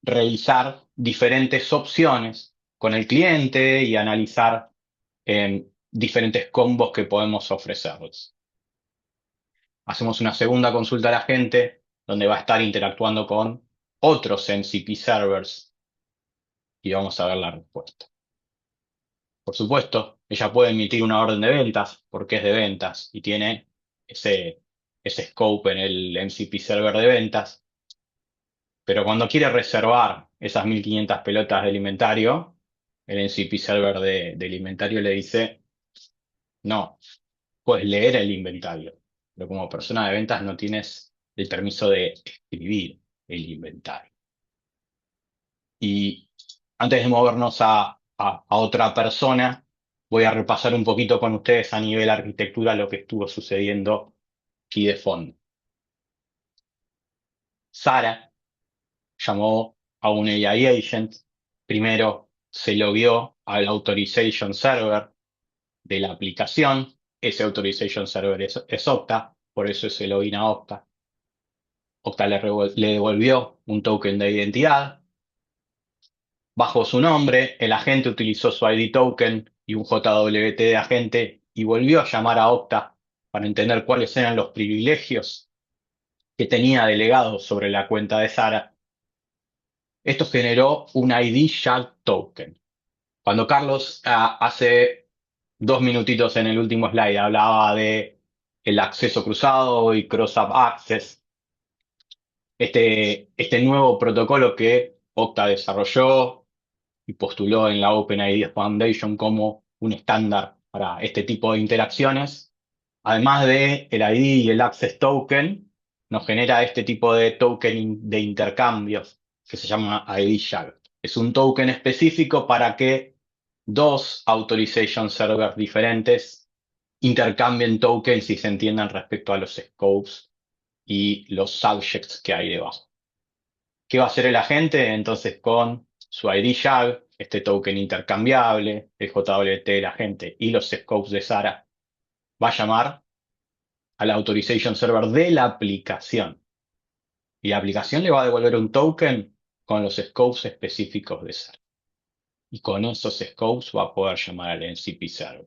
Speaker 3: revisar diferentes opciones con el cliente y analizar diferentes combos que podemos ofrecerles. Hacemos una segunda consulta a la gente donde va a estar interactuando con otros MCP servers y vamos a ver la respuesta. Por supuesto, ella puede emitir una orden de ventas porque es de ventas y tiene ese scope en el MCP server de ventas, pero cuando quiere reservar esas 1.500 pelotas del inventario, el MCP server del inventario le dice, no, puedes leer el inventario, pero como persona de ventas no tienes el permiso de escribir el inventario. Y antes de movernos a otra persona, voy a repasar un poquito con ustedes a nivel arquitectura lo que estuvo sucediendo aquí de fondo. Sara llamó a un AI agent, primero se logueó al authorization server de la aplicación, ese authorization server es Okta, por eso es el login a Okta. Okta le devolvió un token de identidad. Bajo su nombre, el agente utilizó su ID token y un JWT de agente y volvió a llamar a Okta para entender cuáles eran los privilegios que tenía delegados sobre la cuenta de Sara. Esto generó un ID shard token. Cuando Carlos hace 2 minutitos en el último slide hablaba de el acceso cruzado y cross-up access, este nuevo protocolo que Okta desarrolló y postuló en la OpenID Foundation como un estándar para este tipo de interacciones, además de el ID y el Access Token, nos genera este tipo de token de intercambios que se llama ID Shard. Es un token específico para que 2 authorization servers diferentes intercambien tokens y se entiendan respecto a los scopes y los subjects que hay debajo. ¿Qué va a hacer el agente? Entonces, con su ID Shard, este token intercambiable, el JWT del agente y los scopes de Sara, va a llamar al authorization server de la aplicación. Y la aplicación le va a devolver un token con los scopes específicos de SARA. Y con esos scopes va a poder llamar al MCP server.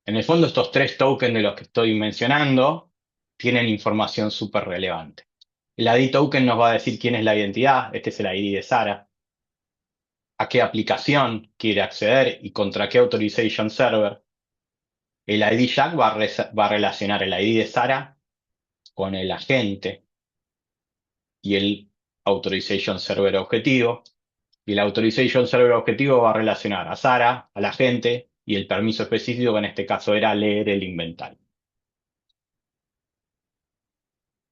Speaker 3: En el fondo, estos tres tokens de los que estoy mencionando tienen información súper relevante. El ID token nos va a decir quién es la identidad, este es el ID de Sara, a qué aplicación quiere acceder y contra qué authorization server. El ID jack va a relacionar el ID de Sara con el agente y el authorization server objetivo. Y el authorization server objetivo va a relacionar a Sara, al agente y el permiso específico, que en este caso era leer el inventario.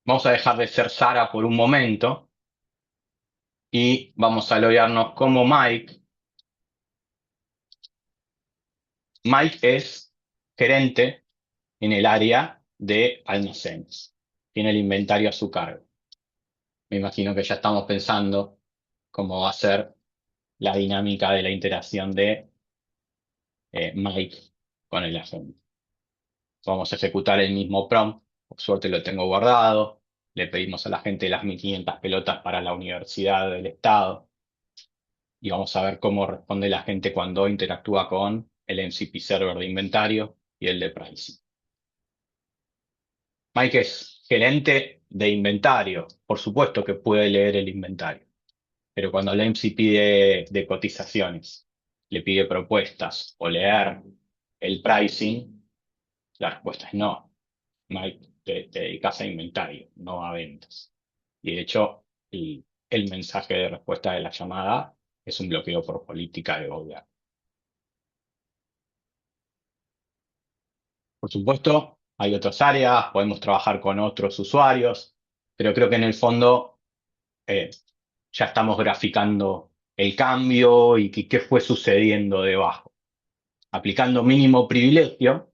Speaker 3: Vamos a dejar de ser Sara por un momento y vamos a loguearnos como Mike. Mike es gerente en el área de almacenes. Tiene el inventario a su cargo. Me imagino que ya estamos pensando cómo va a ser la dinámica de la interacción de Mike con el agente. Vamos a ejecutar el mismo prompt. Por suerte lo tengo guardado. Le pedimos a la gente las 1500 pelotas para la Universidad del Estado. Y vamos a ver cómo responde la gente cuando interactúa con el MCP server de inventario y el de pricing. Mike es gerente de inventario. Por supuesto que puede leer el inventario. Pero cuando el MCP de cotizaciones le pide propuestas o leer el pricing, la respuesta es no. Mike, te dedicas a inventario, no a ventas. Y de hecho, el mensaje de respuesta de la llamada es un bloqueo por política de gobierno. Por supuesto, hay otras áreas, podemos trabajar con otros usuarios, pero creo que en el fondo eh, ya estamos graficando el cambio y qué fue sucediendo debajo. Aplicando mínimo privilegio,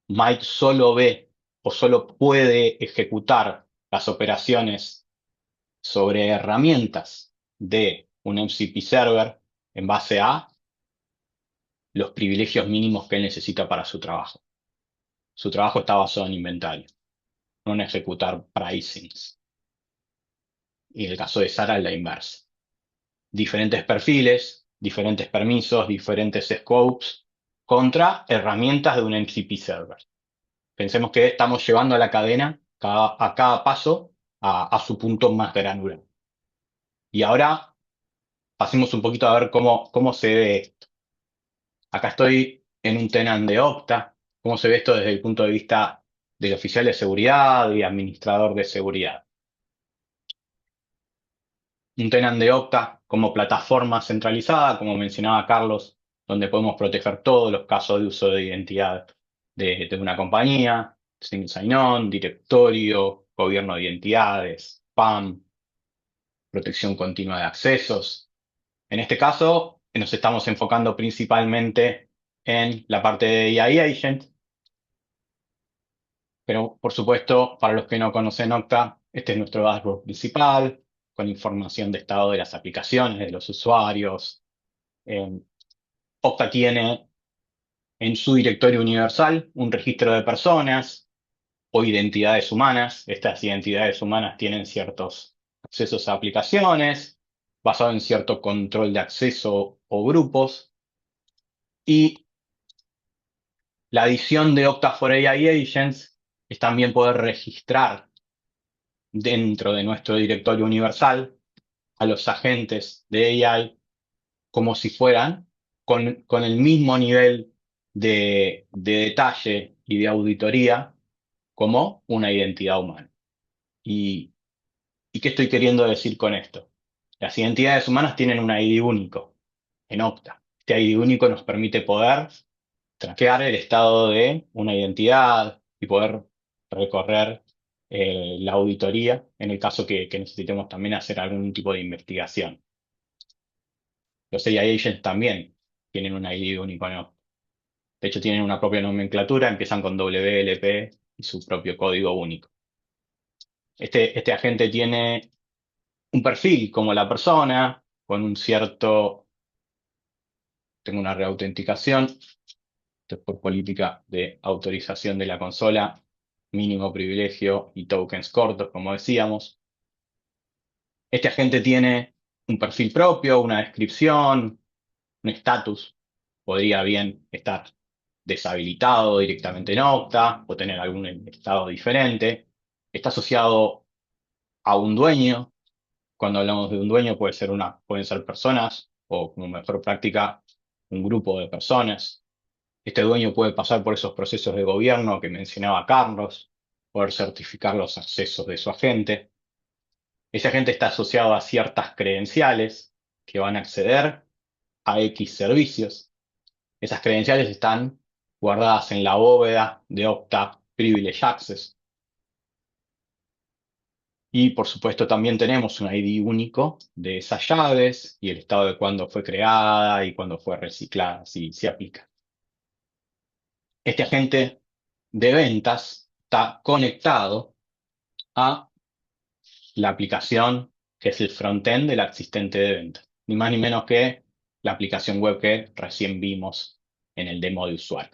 Speaker 3: Mike solo ve o solo puede ejecutar las operaciones sobre herramientas de un MCP server en base a los privilegios mínimos que él necesita para su trabajo. Su trabajo está basado en inventario, no en ejecutar pricings. Y en el caso de Sara es la inversa. Diferentes perfiles, diferentes permisos, diferentes scopes contra herramientas de un MCP server. Pensemos que estamos llevando a la cadena a cada paso a su punto más granular. Y ahora pasemos un poquito a ver cómo se ve esto. Acá estoy en un tenant de Okta. ¿Cómo se ve esto desde el punto de vista del oficial de seguridad y administrador de seguridad? Un tenant de Okta como plataforma centralizada, como mencionaba Carlos, donde podemos proteger todos los casos de uso de identidad de una compañía, single sign-on, directorio, gobierno de identidades, PAM, protección continua de accesos. En este caso, nos estamos enfocando principalmente en la parte de AI Agent, pero por supuesto, para los que no conocen Okta, este es nuestro dashboard principal, con información de estado de las aplicaciones, de los usuarios. Eh, Okta tiene en su directorio universal un registro de personas o identidades humanas. Estas identidades humanas tienen ciertos accesos a aplicaciones, basado en cierto control de acceso o grupos. Y la adición de Okta for AI Agents es también poder registrar dentro de nuestro directorio universal a los agentes de AI como si fueran con el mismo nivel de detalle y de auditoría como una identidad humana. ¿Y, y qué estoy queriendo decir con esto? Las identidades humanas tienen un ID único en Okta. Este ID único nos permite poder traquear el estado de una identidad y poder recorrer la auditoría en el caso que necesitemos también hacer algún tipo de investigación. Los AI agents también tienen un ID único, ¿no? De hecho, tienen una propia nomenclatura, empiezan con WLP y su propio código único. Este agente tiene un perfil como la persona, con un cierto, tengo una reautenticación, esto es por política de autorización de la consola, mínimo privilegio y tokens cortos, como decíamos. Este agente tiene un perfil propio, una descripción, un estatus. Podría bien estar deshabilitado directamente en Okta o tener algún estado diferente. Está asociado a un dueño. Cuando hablamos de un dueño pueden ser personas o como mejor práctica un grupo de personas. Este dueño puede pasar por esos procesos de gobierno que mencionaba Carlos, poder certificar los accesos de su agente. Ese agente está asociado a ciertas credenciales que van a acceder a X servicios. Esas credenciales están guardadas en la bóveda de Okta Privilege Access. Y por supuesto también tenemos un ID único de esas llaves y el estado de cuándo fue creada y cuándo fue reciclada, si se aplica. Este agente de ventas está conectado a la aplicación que es el frontend del asistente de ventas, ni más ni menos que la aplicación web que recién vimos en el demo de usuario.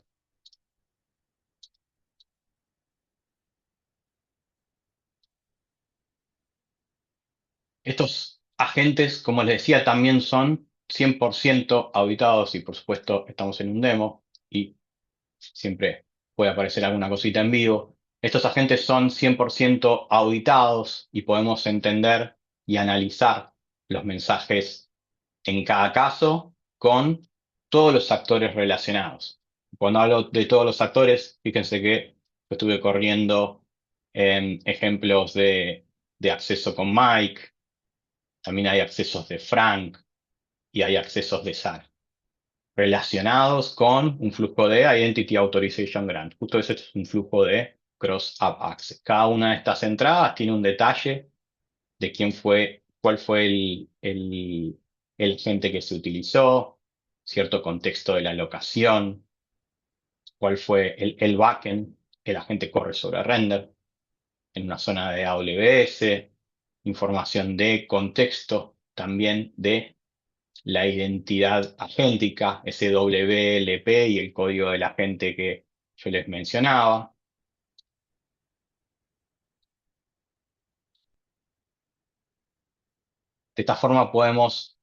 Speaker 3: Estos agentes, como les decía, también son 100% auditados y por supuesto estamos en un demo y siempre puede aparecer alguna cosita en vivo. Estos agentes son 100% auditados y podemos entender y analizar los mensajes en cada caso con todos los actores relacionados. Cuando hablo de todos los actores, fíjense que estuve corriendo ejemplos de acceso con Mike, también hay accesos de Frank y hay accesos de Sara, relacionados con un flujo de Identity Authorization Grant. Justo eso es un flujo de Cross-App Access. Cada una de estas entradas tiene un detalle de cuál fue el agente que se utilizó, cierto contexto de la locación, cuál fue el backend, el agente corre sobre render, en una zona de AWS, información de contexto, también de la identidad agéntica, ese WLP y el código del agente que yo les mencionaba. De esta forma podemos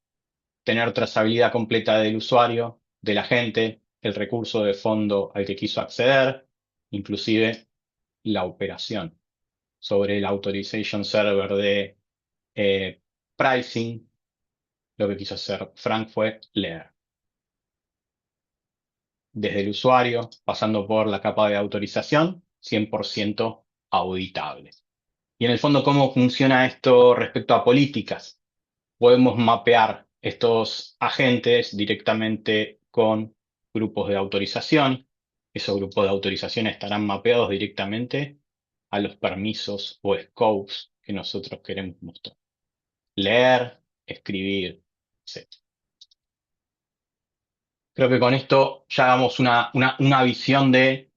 Speaker 3: tener trazabilidad completa del usuario, del agente, el recurso de fondo al que quiso acceder, inclusive la operación. Sobre el authorization server de pricing, lo que quiso hacer Frank fue leer desde el usuario, pasando por la capa de autorización, 100% auditable. Y en el fondo, ¿cómo funciona esto respecto a políticas? Podemos mapear estos agentes directamente con grupos de autorización. Esos grupos de autorización estarán mapeados directamente a los permisos o scopes que nosotros queremos mostrar. Leer, escribir, etc. Creo que con esto ya damos una visión de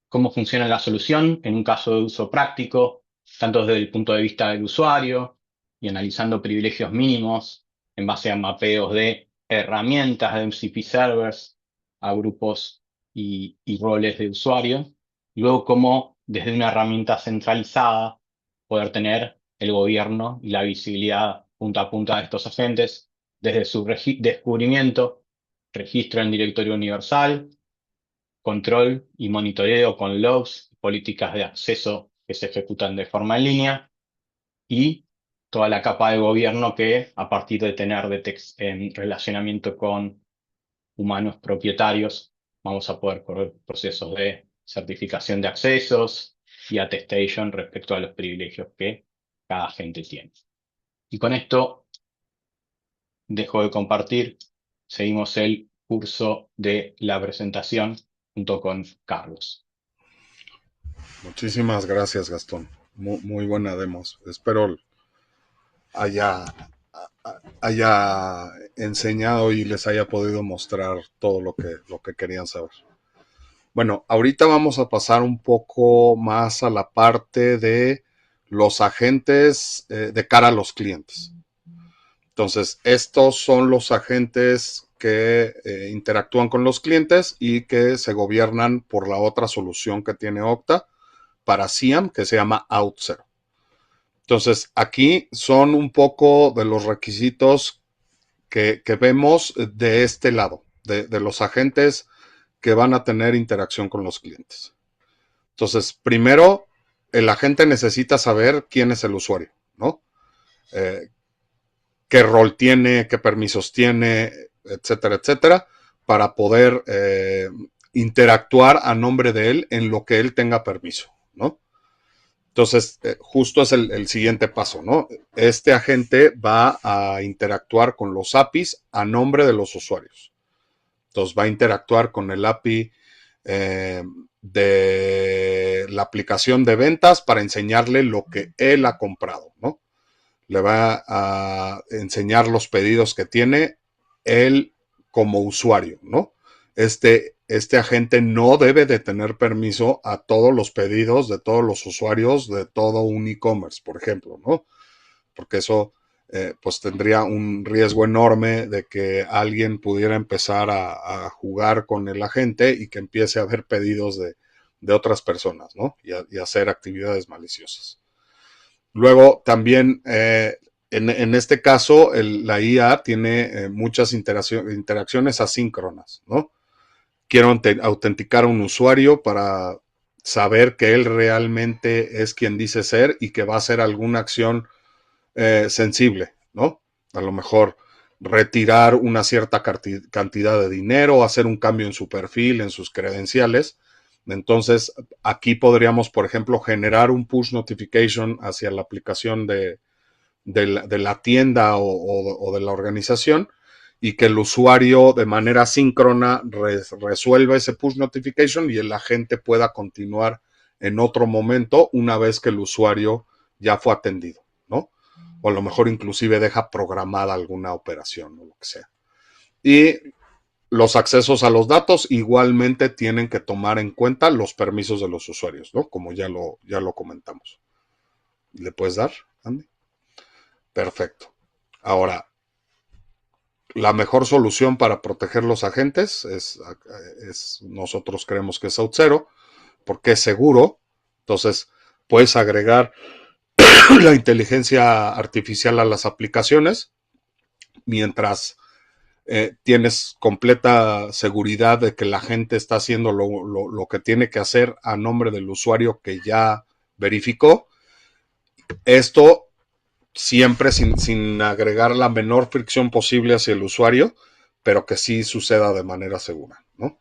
Speaker 3: cómo funciona la solución en un caso de uso práctico, tanto desde el punto de vista del usuario y analizando privilegios mínimos en base a mapeos de herramientas de MCP servers a grupos y roles de usuario. Y luego cómo desde una herramienta centralizada poder tener el gobierno y la visibilidad punta a punta de estos agentes desde su descubrimiento, registro en directorio universal, control y monitoreo con logs, políticas de acceso que se ejecutan de forma en línea y toda la capa de gobierno que a partir de tener en relacionamiento con humanos propietarios vamos a poder correr procesos de certificación de accesos y attestation respecto a los privilegios que cada agente tiene. Y con esto dejo de compartir, seguimos el curso de la presentación junto con Carlos.
Speaker 2: Muchísimas gracias, Gastón. Muy buena demos. Espero haya, haya enseñado y les haya podido mostrar todo lo que querían saber. Bueno, ahorita vamos a pasar un poco más a la parte de los agentes de cara a los clientes. Entonces, estos son los agentes que interactúan con los clientes y que se gobiernan por la otra solución que tiene Okta para SIAM, que se llama OutZero. Entonces, aquí son un poco de los requisitos que vemos de este lado, de los agentes que van a tener interacción con los clientes. Entonces, primero, el agente necesita saber quién es el usuario, ¿no? Eh, qué rol tiene, qué permisos tiene, etcétera, etcétera, para poder interactuar a nombre de él en lo que él tenga permiso, ¿no? Entonces, justo es el siguiente paso, ¿no? Este agente va a interactuar con los APIs a nombre de los usuarios. Entonces, va a interactuar con el API de la aplicación de ventas para enseñarle lo que él ha comprado, ¿no? Le va a enseñar los pedidos que tiene él como usuario, ¿no? Este agente no debe de tener permiso a todos los pedidos de todos los usuarios de todo un e-commerce, por ejemplo, ¿no? Porque eso pues tendría un riesgo enorme de que alguien pudiera empezar a jugar con el agente y que empiece a ver pedidos de otras personas, ¿no? Y hacer actividades maliciosas. Luego también en este caso la IA tiene muchas interacciones asíncronas, ¿no? Quiero autenticar a un usuario para saber que él realmente es quien dice ser y que va a hacer alguna acción sensible, ¿no? A lo mejor retirar una cierta cantidad de dinero, hacer un cambio en su perfil, en sus credenciales. Entonces, aquí podríamos, por ejemplo, generar un push notification hacia la aplicación de la tienda o de la organización y que el usuario de manera síncrona resuelva ese push notification y el agente pueda continuar en otro momento una vez que el usuario ya fue atendido, ¿no? O a lo mejor inclusive deja programada alguna operación o lo que sea. Y los accesos a los datos igualmente tienen que tomar en cuenta los permisos de los usuarios, ¿no? Como ya lo comentamos. ¿Le puedes dar, Andy? Perfecto. Ahora, la mejor solución para proteger los agentes nosotros creemos que es Auth0, porque es seguro. Entonces, puedes agregar la inteligencia artificial a las aplicaciones mientras tienes completa seguridad de que la gente está haciendo lo que tiene que hacer a nombre del usuario que ya verificó. Esto siempre sin agregar la menor fricción posible hacia el usuario, pero que sí suceda de manera segura, ¿no?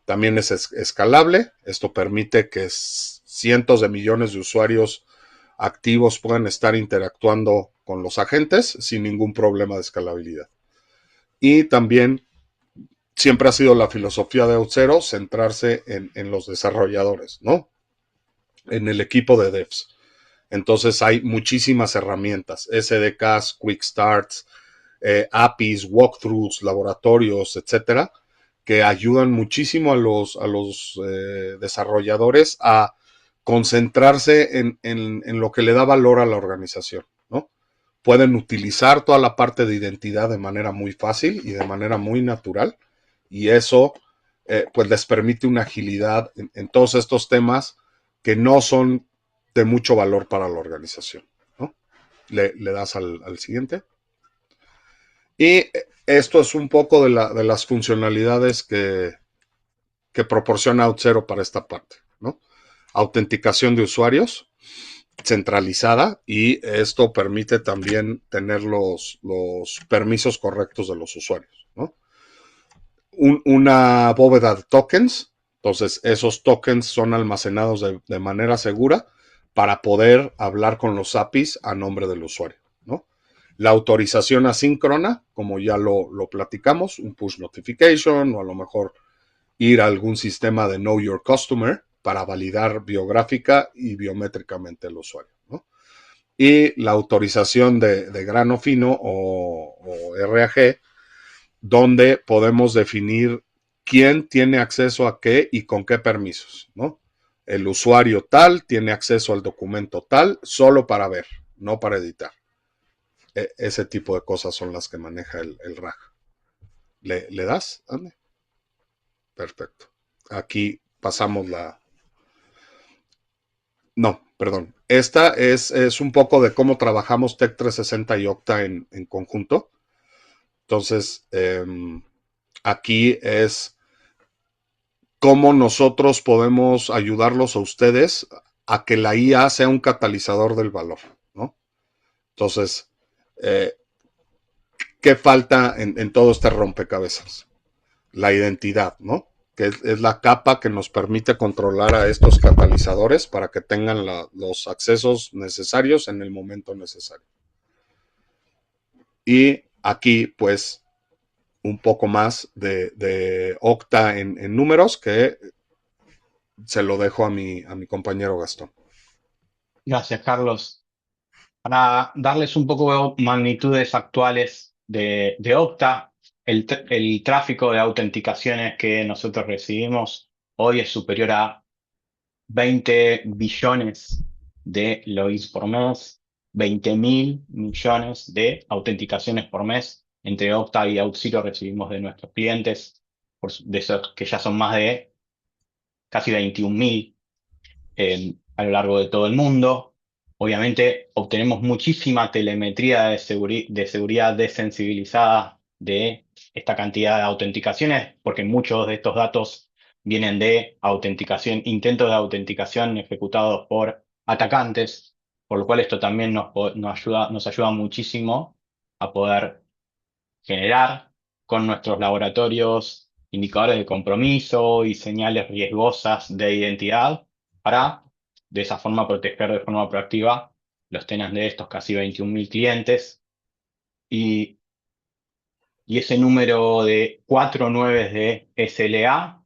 Speaker 2: También es escalable. Esto permite que cientos de millones de usuarios activos puedan estar interactuando con los agentes sin ningún problema de escalabilidad. Y también siempre ha sido la filosofía de Auth0 centrarse en los desarrolladores, ¿no? En el equipo de devs. Entonces hay muchísimas herramientas, SDKs, Quick Starts, APIs, walkthroughs, laboratorios, etcétera, que ayudan muchísimo a los desarrolladores a concentrarse en lo que le da valor a la organización, ¿no? Pueden utilizar toda la parte de identidad de manera muy fácil y de manera muy natural, y eso pues les permite una agilidad en todos estos temas que no son de mucho valor para la organización, ¿no? Le das al siguiente. Y esto es un poco de las funcionalidades que proporciona Auth0 para esta parte, ¿no? Autenticación de usuarios centralizada, y esto permite también tener los permisos correctos de los usuarios, ¿no? Una bóveda de tokens. Entonces, esos tokens son almacenados de manera segura para poder hablar con los APIs a nombre del usuario, ¿no? La autorización asíncrona, como ya lo platicamos, un push notification o a lo mejor ir a algún sistema de Know Your Customer para validar biográfica y biométricamente el usuario, ¿no? Y la autorización de grano fino o RAG, donde podemos definir quién tiene acceso a qué y con qué permisos, ¿no? El usuario tal tiene acceso al documento tal solo para ver, no para editar. Ese tipo de cosas son las que maneja el RAG. ¿Le das, Andy? Perfecto. Aquí pasamos la... No, Perdón. Esta es un poco de cómo trabajamos Tech 360 y Okta en conjunto. Entonces, aquí es cómo nosotros podemos ayudarlos a ustedes a que la IA sea un catalizador del valor, ¿no? Entonces, eh, ¿qué falta en todo este rompecabezas? La identidad, ¿no? Que es la capa que nos permite controlar a estos catalizadores para que tengan los accesos necesarios en el momento necesario. Y aquí, pues, un poco más de Okta en números que se lo dejo a mi compañero Gastón.
Speaker 3: Gracias, Carlos. Para darles un poco de magnitudes actuales de Okta, el tráfico de autenticaciones que nosotros recibimos hoy es superior a 20 billones de logins por mes, 20.000 millones de autenticaciones por mes. Entre Okta y Auth0 recibimos de nuestros clientes, de esos que ya son más de casi 21.000 a lo largo de todo el mundo. Obviamente obtenemos muchísima telemetría de seguridad desensibilizada de esta cantidad de autenticaciones, porque muchos de estos datos vienen de autenticación, intentos de autenticación ejecutados por atacantes, por lo cual esto también nos ayuda muchísimo a poder generar con nuestros laboratorios indicadores de compromiso y señales riesgosas de identidad para de esa forma proteger de forma proactiva los tenants de estos casi 21.000 clientes. Y, y ese número de 4 nueves de SLA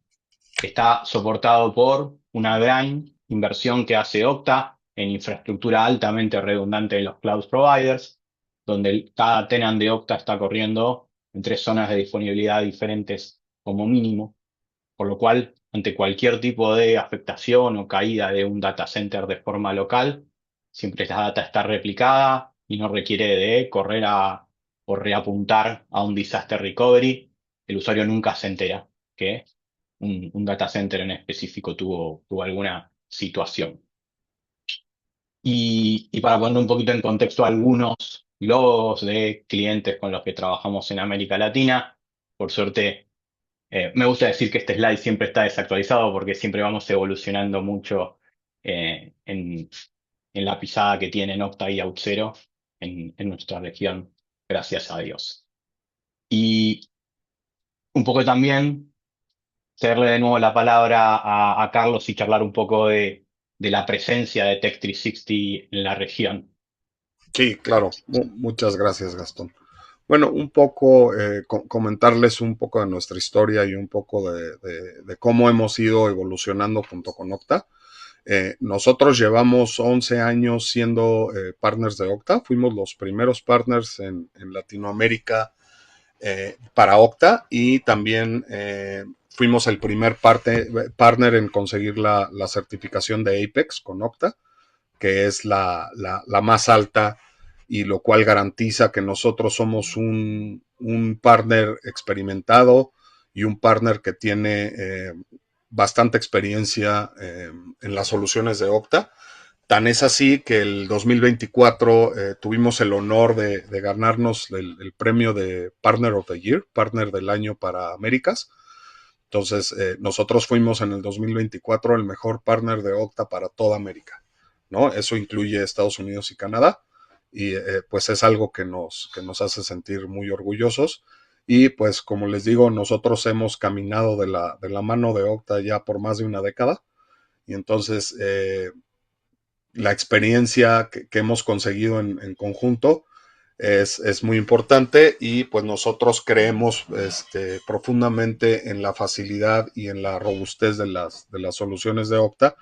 Speaker 3: está soportado por una gran inversión que hace Okta en infraestructura altamente redundante de los cloud providers, donde cada tenant de Okta está corriendo en 3 zonas de disponibilidad diferentes como mínimo, por lo cual, ante cualquier tipo de afectación o caída de un data center de forma local, siempre la data está replicada y no requiere de correr o reapuntar a un disaster recovery. El usuario nunca se entera que un data center en específico tuvo alguna situación. Y para poner un poquito en contexto algunos logos de clientes con los que trabajamos en América Latina, por suerte, me gusta decir que este slide siempre está desactualizado porque siempre vamos evolucionando mucho en la pisada que tienen Okta y Auth0 en nuestra región, gracias a Dios. Y un poco también cederle de nuevo la palabra a Carlos y charlar un poco de la presencia de Tech360 en la región.
Speaker 2: Sí, claro. Muchas gracias, Gastón. Bueno, un poco comentarles un poco de nuestra historia y un poco de cómo hemos ido evolucionando junto con Okta. Nosotros llevamos 11 años siendo partners de Okta. Fuimos los primeros partners en Latinoamérica para Okta y también fuimos el primer partner en conseguir la certificación de Apex con Okta, que es la más alta y lo cual garantiza que nosotros somos un partner experimentado y un partner que tiene bastante experiencia en las soluciones de Okta. Tan es así que el 2024 tuvimos el honor de ganarnos el premio de Partner of the Year, Partner del Año para Américas. Entonces, nosotros fuimos en el 2024 el mejor partner de Okta para toda América, ¿no? Eso incluye Estados Unidos y Canadá, y pues es algo que nos hace sentir muy orgullosos. Y pues como les digo, nosotros hemos caminado de la mano de Okta ya por más de una década, y entonces la experiencia que hemos conseguido en conjunto es muy importante y pues nosotros creemos profundamente en la facilidad y en la robustez de las soluciones de Okta.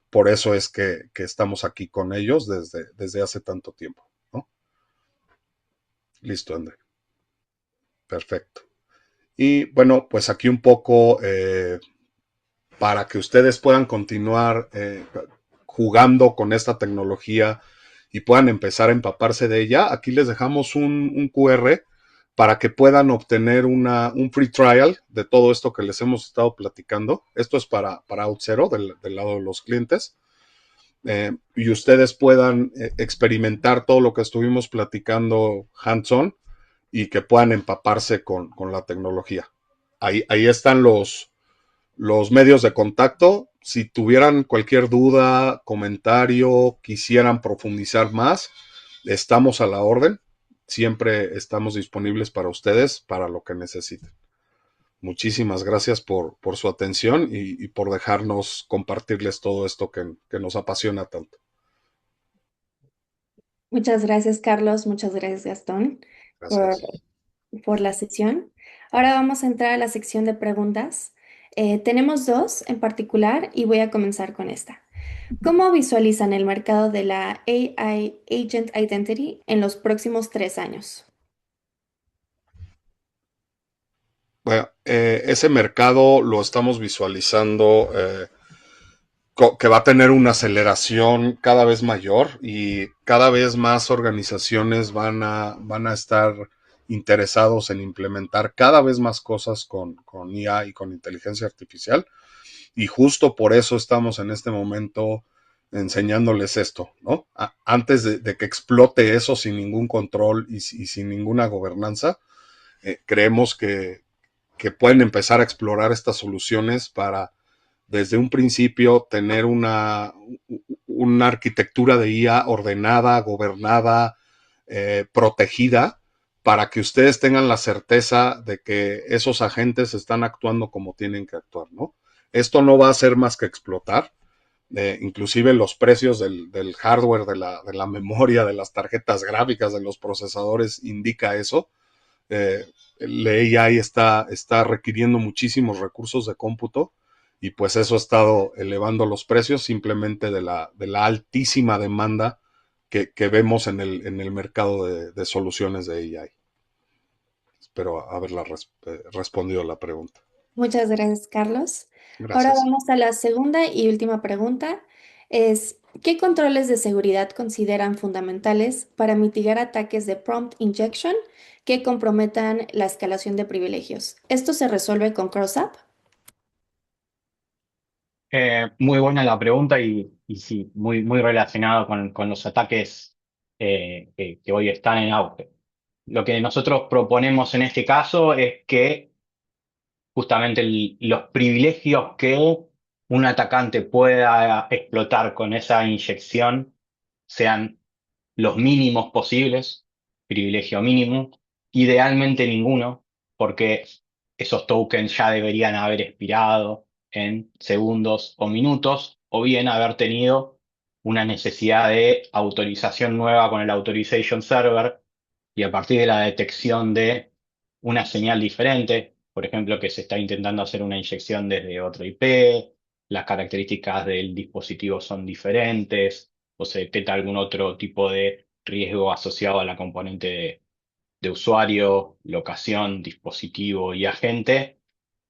Speaker 2: Por eso es que estamos aquí con ellos desde hace tanto tiempo, ¿no? Listo, André. Perfecto. Y bueno, pues aquí un poco para que ustedes puedan continuar jugando con esta tecnología y puedan empezar a empaparse de ella. Aquí les dejamos un QR para que puedan obtener un free trial de todo esto que les hemos estado platicando. Esto es para Auth0 del lado de los clientes. y ustedes puedan experimentar todo lo que estuvimos platicando hands-on y que puedan empaparse con la tecnología. Ahí están los medios de contacto. Si tuvieran cualquier duda, comentario, quisieran profundizar más, estamos a la orden. Siempre estamos disponibles para ustedes, para lo que necesiten. Muchísimas gracias por su atención y por dejarnos compartirles todo esto que nos apasiona tanto.
Speaker 1: Muchas gracias, Carlos. Muchas gracias, Gastón, por,
Speaker 2: Gracias.
Speaker 1: por la sesión. Ahora vamos a entrar a la sección de preguntas. Tenemos dos en particular y voy a comenzar con esta. ¿Cómo visualizan el mercado de la AI Agent Identity en los próximos 3 años?
Speaker 2: Bueno, ese mercado lo estamos visualizando que va a tener una aceleración cada vez mayor y cada vez más organizaciones van a estar interesados en implementar cada vez más cosas con IA y con inteligencia artificial. Y justo por eso estamos en este momento enseñándoles esto, ¿no? Antes de que explote eso sin ningún control y sin ninguna gobernanza, creemos que pueden empezar a explorar estas soluciones para desde un principio tener una arquitectura de IA ordenada, gobernada, protegida, para que ustedes tengan la certeza de que esos agentes están actuando como tienen que actuar, ¿no? Esto no va a ser más que explotar. Inclusive los precios del hardware, de la memoria, de las tarjetas gráficas, de los procesadores, indica eso. El AI está requiriendo muchísimos recursos de cómputo y pues eso ha estado elevando los precios simplemente de la altísima demanda que vemos en el mercado de soluciones de AI. Espero haberla respondido la pregunta.
Speaker 1: Muchas gracias, Carlos. Ahora
Speaker 2: Gracias.
Speaker 1: vamos a la segunda y última pregunta. ¿Qué controles de seguridad consideran fundamentales para mitigar ataques de prompt injection que comprometan la escalación de privilegios? ¿Esto se resuelve con CrossUp?
Speaker 3: Muy buena la pregunta y sí, muy relacionado con los ataques que hoy están en auge. Lo que nosotros proponemos en este caso es que justamente los privilegios que un atacante pueda explotar con esa inyección sean los mínimos posibles, privilegio mínimo, idealmente ninguno, porque esos tokens ya deberían haber expirado en segundos o minutos, o bien haber tenido una necesidad de autorización nueva con el Authorization Server y a partir de la detección de una señal diferente, por ejemplo, que se está intentando hacer una inyección desde otro IP, las características del dispositivo son diferentes o se detecta algún otro tipo de riesgo asociado a la componente de usuario, locación, dispositivo y agente,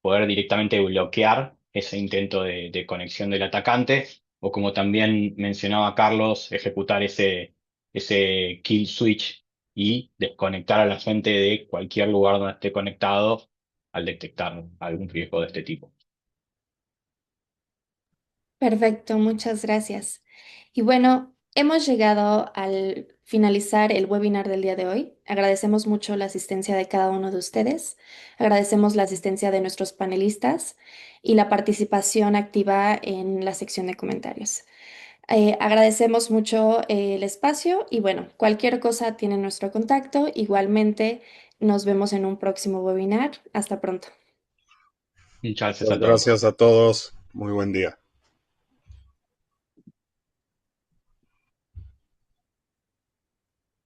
Speaker 3: poder directamente bloquear ese intento de conexión del atacante, o como también mencionaba Carlos, ejecutar ese kill switch y desconectar a la gente de cualquier lugar donde esté conectado al detectar algún riesgo de este tipo.
Speaker 1: Perfecto, muchas gracias. Y bueno, hemos llegado al finalizar el webinar del día de hoy. Agradecemos mucho la asistencia de cada uno de ustedes. Agradecemos la asistencia de nuestros panelistas y la participación activa en la sección de comentarios. Agradecemos mucho el espacio y bueno, cualquier cosa tiene nuestro contacto. Igualmente, nos vemos en un próximo webinar. Hasta pronto.
Speaker 3: Muchas gracias
Speaker 2: Muchas
Speaker 3: a todos.
Speaker 2: gracias a todos. Muy buen día.